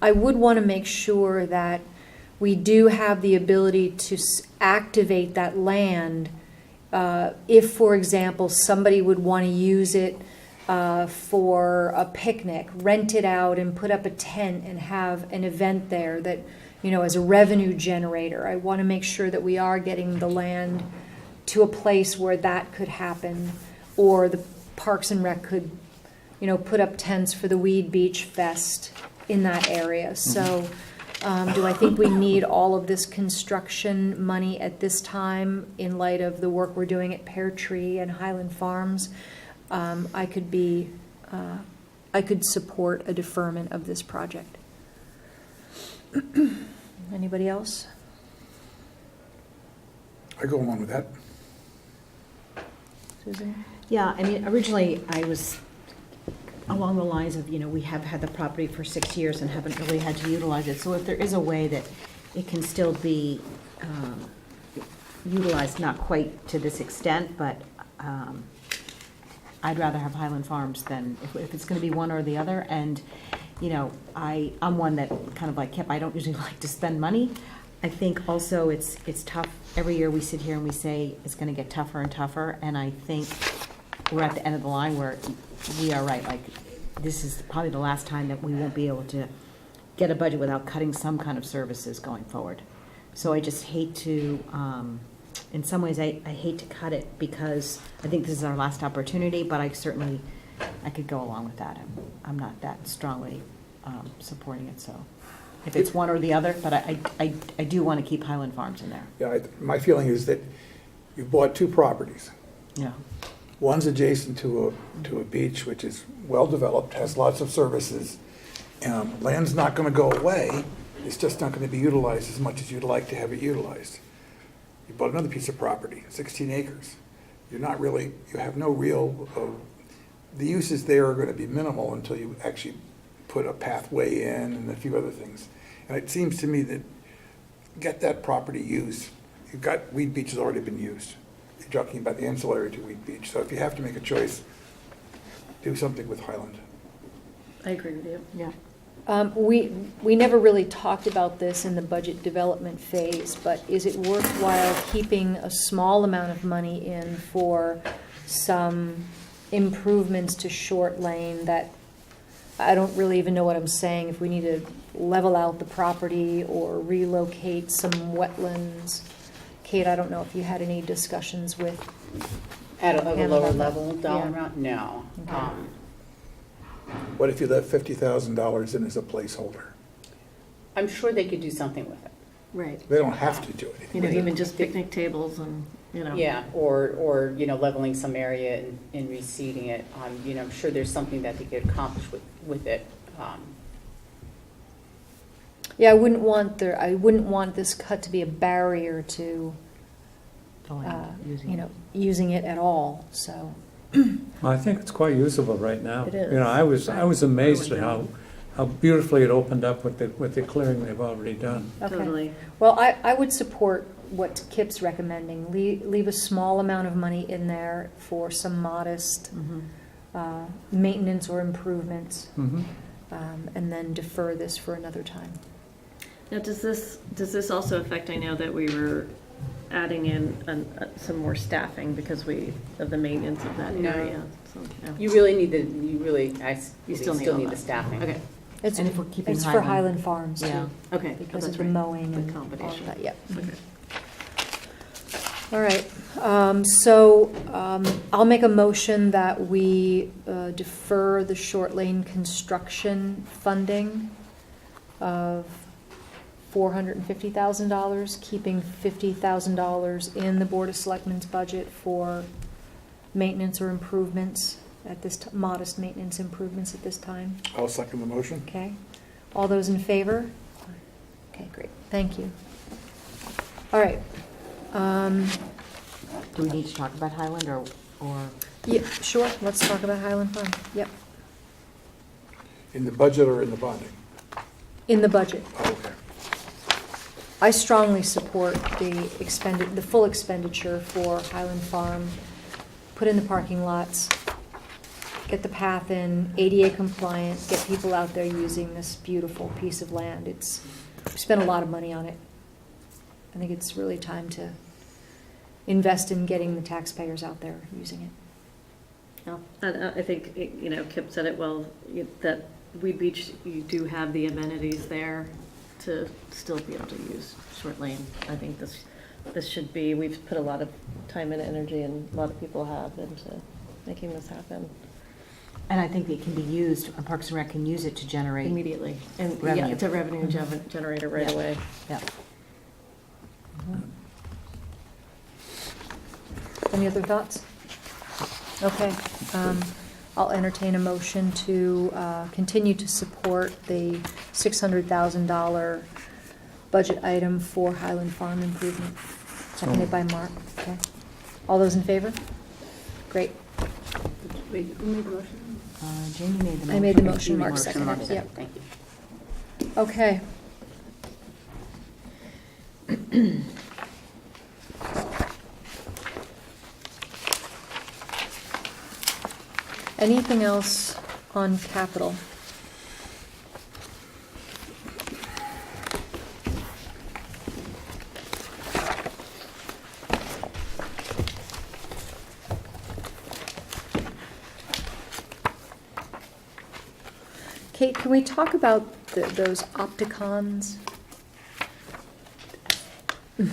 I would want to make sure that we do have the ability to activate that land if, for example, somebody would want to use it for a picnic, rent it out and put up a tent and have an event there that, you know, as a revenue generator. I want to make sure that we are getting the land to a place where that could happen, or the Parks and Rec could, you know, put up tents for the Weed Beach Fest in that area. So do I think we need all of this construction money at this time in light of the work we're doing at Pear Tree and Highland Farms? I could support a deferment of this project. Anybody else? I go along with that. Susan? Yeah, I mean, originally I was along the lines of, we have had the property for 6 years and haven't really had to utilize it. So if there is a way that it can still be utilized, not quite to this extent, but I'd rather have Highland Farms than, if it's going to be one or the other. And, I'm one that kind of like Kip, I don't usually like to spend money. I think also it's tough. Every year we sit here and we say it's going to get tougher and tougher. And I think we're at the end of the line where we are right. Like, this is probably the last time that we won't be able to get a budget without cutting some kind of services going forward. So I just hate to, in some ways, I hate to cut it because I think this is our last opportunity, but I could go along with that. I'm not that strongly supporting it, so if it's one or the other, but I do want to keep Highland Farms in there. Yeah, my feeling is that you bought 2 properties. Yeah. One's adjacent to a beach, which is well-developed, has lots of services. Land's not going to go away, it's just not going to be utilized as much as you'd like to have it utilized. You bought another piece of property, 16 acres. You have no real, the uses there are going to be minimal until you actually put a pathway in and a few other things. And it seems to me that get that property used. You've got, Weed Beach has already been used. You're talking about the ancillary to Weed Beach. So if you have to make a choice, do something with Highland. I agree with you. Yeah. We never really talked about this in the budget development phase, but is it worthwhile keeping a small amount of money in for some improvements to Short Lane that, I don't really even know what I'm saying, if we need to level out the property or relocate some wetlands? Kate, I don't know if you had any discussions with. At a Hannah lower about that. level dollar Yeah. amount? No. Okay. What if you left $50,000 in as a placeholder? I'm sure they could do something with it. Right. They don't have to do it. Even just picnic tables and, Yeah, or leveling some area and reseeding it. I'm sure there's something that they could accomplish with it. Yeah, I wouldn't want this cut to be a barrier to, using it at all, so. I think it's quite usable right now. It is. I was amazed at how beautifully it opened up with the clearing they've already done. Okay. totally. Well, I would support what Kip's recommending. Leave a small amount of money in there for some modest maintenance or improvements, Mhm. and then defer this for another time. Now, does this also affect, I know that we were adding in some more staffing because of the maintenance of that No. area? So, no. You still need all need that. the staffing. Okay, It's, And if we're keeping it's for Highland- Highland Farms, Yeah. too, okay. because Oh, of that's the right. mowing The and all of combination. that, yep. Okay. All right, so I'll make a motion that we defer the Short Lane construction funding of $450,000, keeping $50,000 in the Board of Selectmen's budget for maintenance or improvements at this, modest maintenance improvements at this time. I'll second the motion. Okay, all those in favor? Okay, great, thank you. All right. Do we need to talk about Highland or? Yeah, sure, let's talk about Highland Farm, yep. In the budget or in the bonding? In the budget. Oh, okay. I strongly support the full expenditure for Highland Farm, put in the parking lots, get the path in, ADA compliant, get people out there using this beautiful piece of land. We spent a lot of money on it. I think it's really time to invest in getting the taxpayers out there using it. Yeah. And I think, Kip said it well, that Weed Beach, you do have the amenities there to still be able to use Short Lane. I think this should be, we've put a lot of time and energy, and a lot of people have, into making this happen And I think it can be used, Parks and Rec can use it to generate. immediately. And yeah, Revenue. it's a revenue generator right Yeah. away. Yeah. Any other thoughts? Okay, I'll entertain a motion to continue to support the $600,000 budget item for Highland Farm improvement. Seconded by Mark, okay. All those in favor? Great. Wait, who made the motion? Jamie made the motion. I made the motion, You Mark made the seconded. Mark Yep. seconded. Thank you. Okay. Anything else on capital? Kate, can we talk about those opticons? Do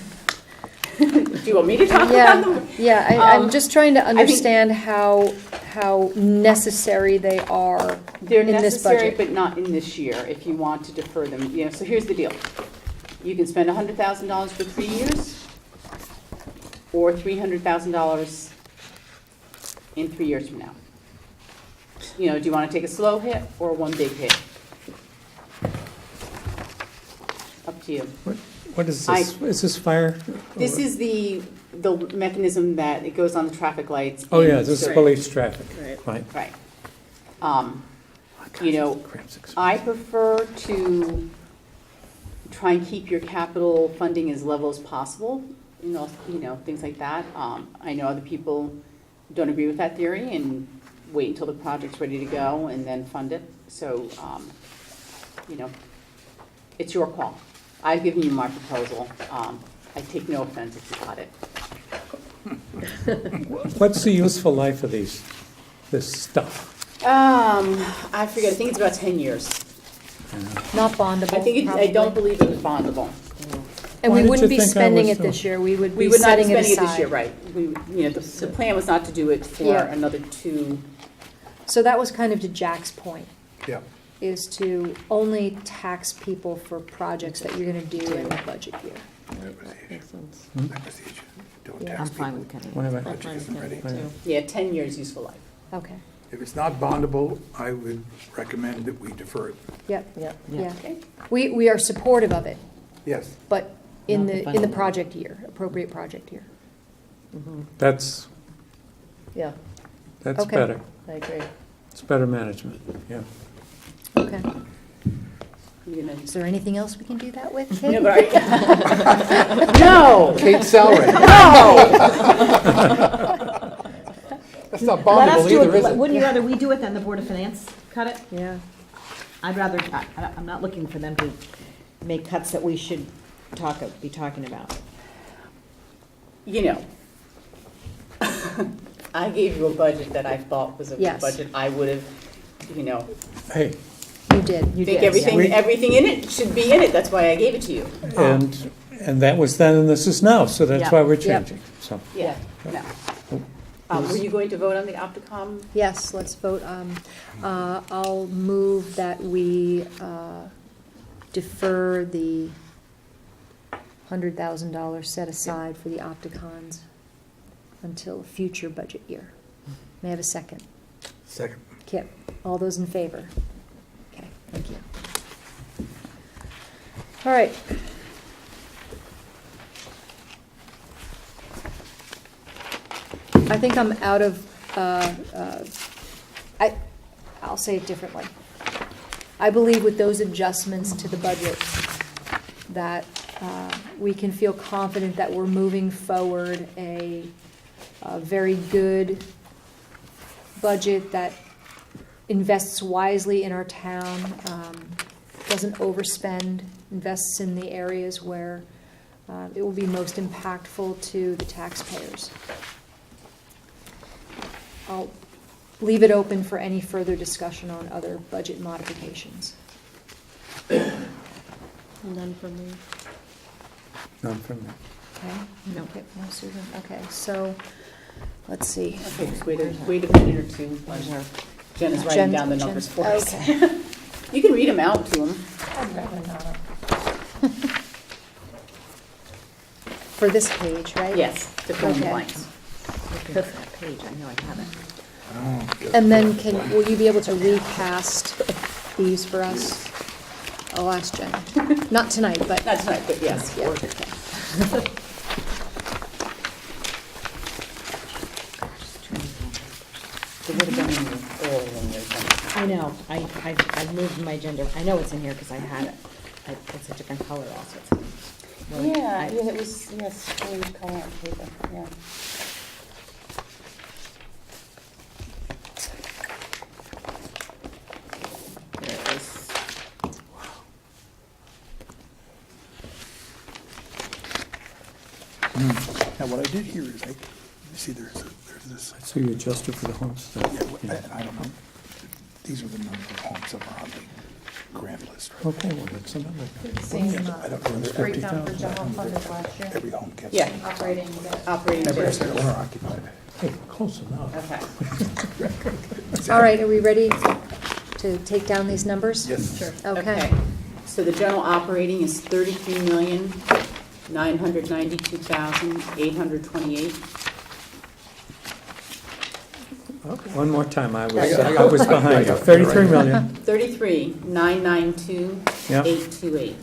you want me to talk about Yeah, them? yeah, I'm Um, just trying to think- understand how necessary they are They're in this necessary, budget. but not in this year, if you want to defer them. You know, so here's the deal. You can spend $100,000 for 3 years, or $300,000 in 3 years from now. You know, do you want to take a slow hit or one big hit? Up to you. What is this? Is this fire? This is the mechanism that it goes on the traffic lights. Oh, in yeah, this is certain- police traffic, Right. right. Right. You know, Crap's expensive. I prefer to try and keep your capital funding as level as possible, you know, things like that. I know other people don't agree with that theory and wait until the project's ready to go and then fund it. So, you know, it's your call. I've given you my proposal. I take no offense if you got it. What's the useful life of this stuff? I forget, I think it's about 10 years. Not bondable, I think, I don't probably. believe it's bondable. And Why we did wouldn't you be think I spending was it this year, we would We be would not be setting it spending it this year, aside. right. We, you know, the plan was not to do it for Yeah. another 2. So that was kind of to Jack's point, Yeah. is to only tax people for projects that you're gonna do in the budget year. That was the issue. Makes sense. That was the issue. Don't Yeah. tax I'm fine people. with cutting. Wait a minute. Budget isn't ready. Too. Yeah, 10 years useful life. Okay, If it's not bondable, I would recommend that we defer it. yep, Yep. yeah. Okay. We are supportive of it, Yes. but in Not the fundable. project year, appropriate project year. That's Yeah, Okay. better. I agree. It's better management, yeah. Okay. You know, Is there anything else we can do that with, No, Kate? but I- No! Kate's salary. That's not Let us bondable do either, is it, it? wouldn't you rather we do it than the Board of Finance cut it? Yeah. I'd rather, I'm not looking for them to make cuts that we should be talking about. You know, I gave you a budget that I thought was a Yes. budget I would have, you know, Hey, You did, you did. think everything, We- everything in it should be in it. That's why I gave it to you. and that was then and this is now, so that's Yeah. why we're Yep. changing, so. Yeah, no. Were you going to vote on the Opticom? Yes, let's vote. I'll move that we defer the $100,000 set aside for the Opticons until a future budget year. May I have a second? Second. Kip, all those in favor? Okay, thank you. All right. I think I'm out of, I'll say it differently. I believe with those adjustments to the budget, that we can feel confident that we're moving forward a very good budget that invests wisely in our town, doesn't overspend, invests in the areas where it will be most impactful to the taxpayers. I'll leave it open for any further discussion on other budget modifications. None from me. None from me. Okay? No. Okay, no, Susan, okay, so, let's see. Okay, just wait a minute or two. Jen is writing Jen- down the numbers Jen- for us. Okay. You can read them out to them. For this page, right? Yes, to fill in the Okay. blanks. That page, I know I have it. Oh, good. And then will you be able to recast these for us? I'll ask Jen. Not tonight, but. Not tonight, but yes. Yeah. It would have been early in your agenda. I know, I moved my agenda, I know it's in here because I had it. It's a different color also. It was, yes, color on paper, yeah. There it is. Now, what I did here is, you see, there's this, So you adjusted for the homestead. I don't know, these are the number of homes that are on the grant list. right? Okay, well, that's another. Same I don't know, breakdown for general fund as last year. every home gets. Yeah. Operating, Operating Never budget. said owner occupied. Hey, close enough. Okay. All right, are we ready to take down these numbers? Yes. Sure. Okay. So the general operating is 33,992,828. One more time, I I was got behind you. it. 33 million. 33,992,828.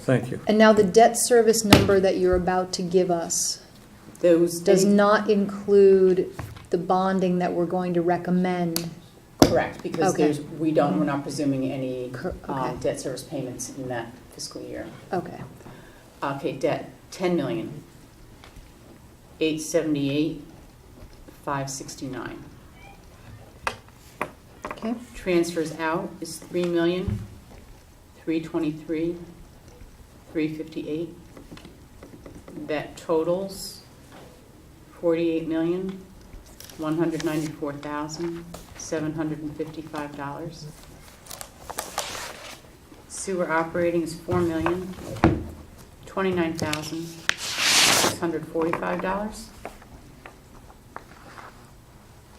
Thank you. And now the debt service number that you're about to give us Those does not include the bonding that we're going to recommend. Correct, because Okay. we're not presuming any Okay. debt service payments in that fiscal year. Okay. Okay, debt, 10,878,569. Okay. Transfers out is 3,323,358. That totals $48,194,755. Sewer operating is $4,029,645.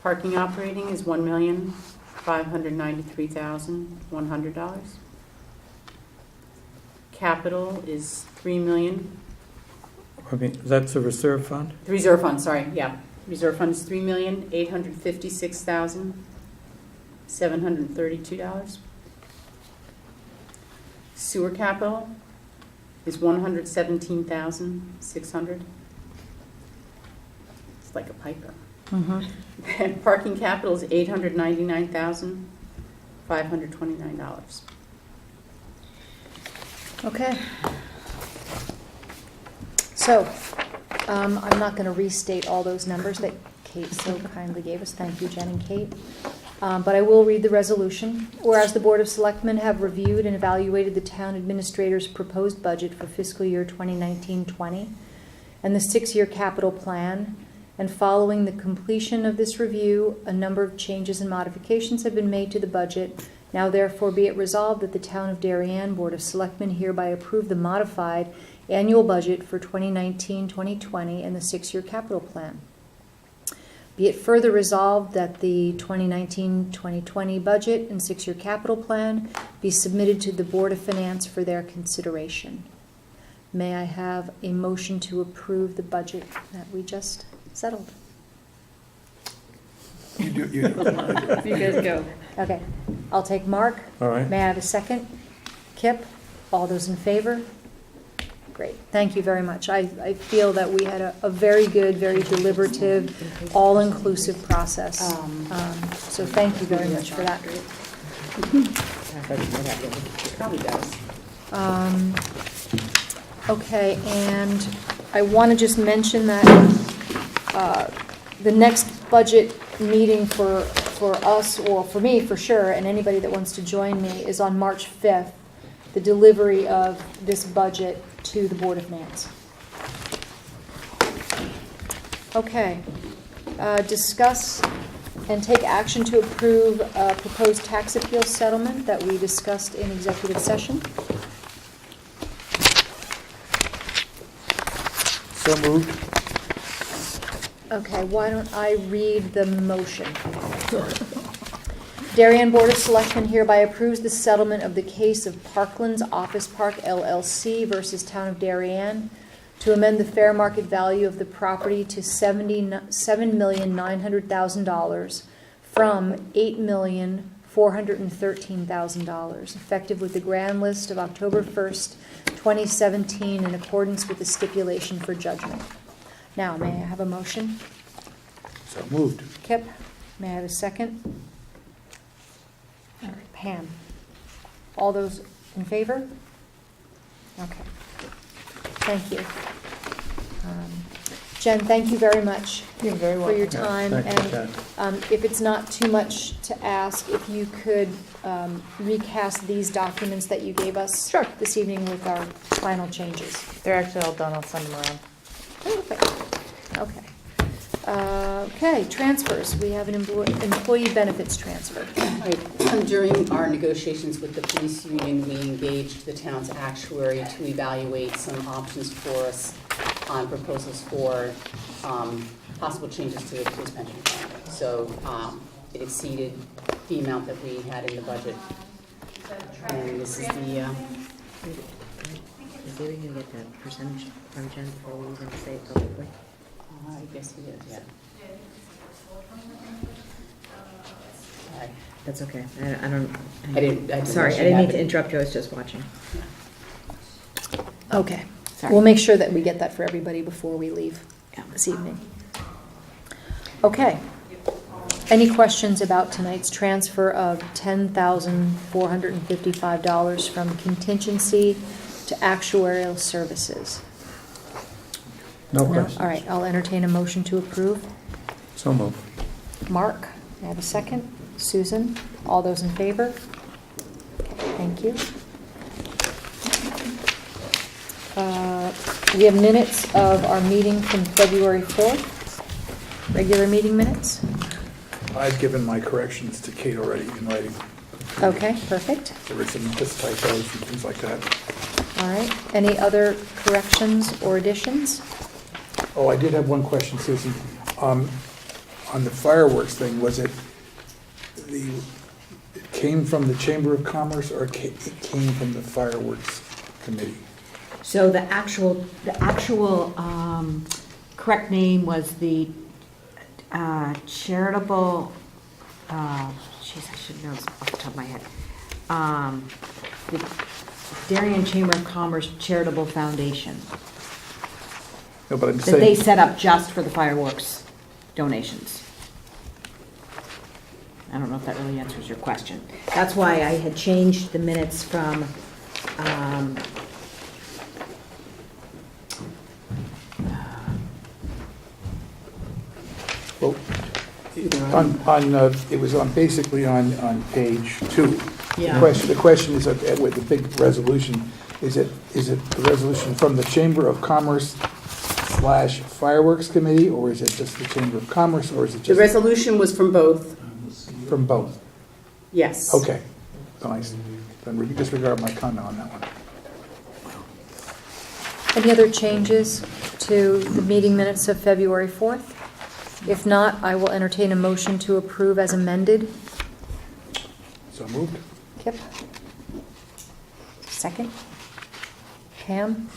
Parking operating is $1,593,100. Capital is I mean, that's a reserve fund? the reserve fund, sorry, yeah. Reserve fund is $3,856,732. Sewer capital is $117,600. It's like a piper. And parking capital is $899,529. Okay. So, I'm not going to restate all those numbers that Kate so kindly gave us. Thank you, Jen and Kate. But I will read the resolution. Whereas the Board of Selectmen have reviewed and evaluated the town administrator's proposed budget for fiscal year 2019-20 and the 6-year capital plan, and following the completion of this review, a number of changes and modifications have been made to the budget. Now therefore be it resolved that the Town of Darien Board of Selectmen hereby approve the modified annual budget for 2019-2020 and the 6-year capital plan. Be it further resolved that the 2019-2020 budget and 6-year capital plan be submitted to the Board of Finance for their consideration. May I have a motion to approve the budget that we just settled? You do. You guys go. Okay, I'll take Mark. All right. May I have a second? Kip? All those in favor? Great, thank you very much. I feel that we had a very good, very deliberative, all-inclusive process. So thank you very much for that. Probably does. Okay, and I want to just mention that the next budget meeting for us, or for me for sure, and anybody that wants to join me, is on March 5th, the delivery of this budget to the Board of Finance. Okay, discuss and take action to approve a proposed tax appeal settlement that we discussed in executive session. So moved. Okay, why don't I read the motion? Darien Board of Selectmen hereby approves the settlement of the case of Parklands Office Park LLC versus Town of Darien to amend the fair market value of the property to $7,900,000 from $8,413,000, effective with the grand list of October 1st, 2017, in accordance with the stipulation for judgment. Now, may I have a motion? So moved. Kip, may I have a second? All right, Pam. All those in favor? Okay. Thank you. Jen, thank you very much You're very for your welcome. time. Thank you, And Jen. if it's not too much to ask, if you could recast these documents that you gave us this evening with our final changes. They're actually all done, I'll send them around. Perfect. Okay. Okay, transfers. We have an employee benefits transfer. All right. During our negotiations with the police union, we engaged the town's actuary to evaluate some options for us on proposals for possible changes to the police pension plan. So it exceeded the amount that we had in the budget. And this is the, Is David gonna get that percentage from Jen before we even say it publicly? I guess he is, yeah. All right. That's okay. I don't. I didn't Sorry, know I she didn't had mean to it. interrupt you. I was just watching. Okay. Sorry. We'll make sure that we get that for everybody before we leave this evening. Okay. Any questions about tonight's transfer of $10,455 from contingency to actuarial services? No questions. All right, I'll entertain a motion to approve. So moved. Mark, may I have a second? Susan, all those in favor? Thank you. We have minutes of our meeting from February 4th, regular meeting minutes. I've given my corrections to Kate already in writing. Okay, perfect. There were some just typos and things like that. All right, any other corrections or additions? Oh, I did have one question, Susan. On the fireworks thing, was it it came from the Chamber of Commerce or it came from the fireworks committee? So the actual correct name was the charitable, geez, I should know this off the top of my head. The Darien Chamber of Commerce Charitable Foundation No, but I'm that they saying, set up just for the fireworks donations. I don't know if that really answers your question. That's why I had changed the minutes from, well, it was basically on page 2. Yeah. The question is, with the big resolution, is it the resolution from the Chamber of Commerce / Fireworks Committee, or is it just the Chamber of Commerce, or is it The just resolution was from both, from both? yes. Okay, nice. Then disregard my comment on that one. Any other changes to the meeting minutes of February 4th? If not, I will entertain a motion to approve as amended. So moved. Kip? Second? Pam?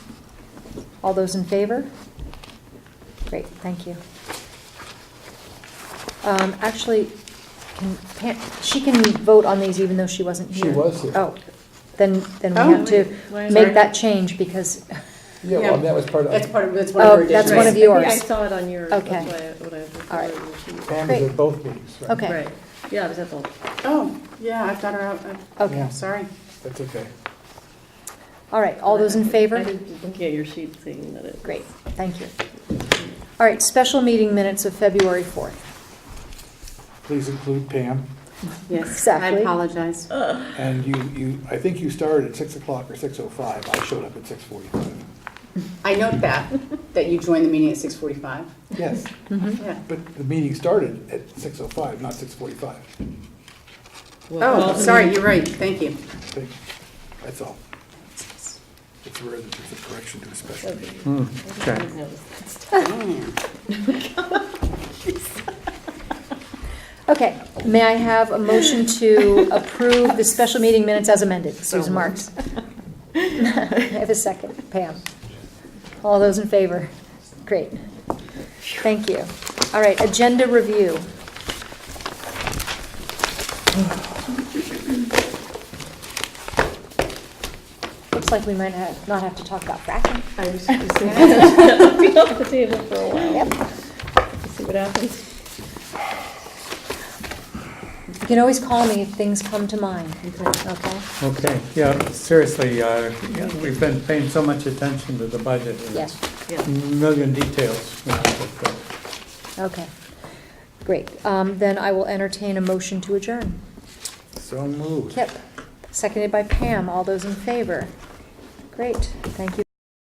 All those in favor? Great, thank you. Actually, she can vote on these even though she wasn't here. She was here. Oh, then we Oh. have to Why is make that- that change because, Yeah, well, that was part of, That's one of her additions. that's one of Yeah, I yours. saw it on your, Okay. that's why what I All right. Pam was Great. at both meetings, right? Okay, Right, yeah, I was at the, Oh, yeah, I've got her out. okay. Yeah. Sorry. That's okay. All right, all those in favor? I was looking at your sheet seeing that it. Great, thank you. All right, special meeting minutes of February 4th. Please include Pam. Yes, I Exactly. apologize. And I think you started at 6 o'clock or 6:05. I showed up at 6:45. I note that you joined the meeting at 6:45. Yes, Yeah. but the meeting started at 6:05, not 6:45. Oh, sorry, you're right, thank you. That's all. It's rare that there's a correction to a special meeting. Okay. Okay, may I have a motion to approve the special meeting minutes as amended? Susan Marks. I have a second. Pam. All those in favor? Great. Thank you. All right, agenda review. Looks like we might not have to talk about fracking. I was just going to be off the table for a while. Yep. See what happens. can always call me if things come to mind, okay? Okay, yeah, seriously, yeah, we've been paying so much attention to the budget. and Yes, Yeah. a million details, you know, but, okay. Great. Then I will entertain a motion to adjourn. So moved. Kip, seconded by Pam. All those in favor? Great, thank you.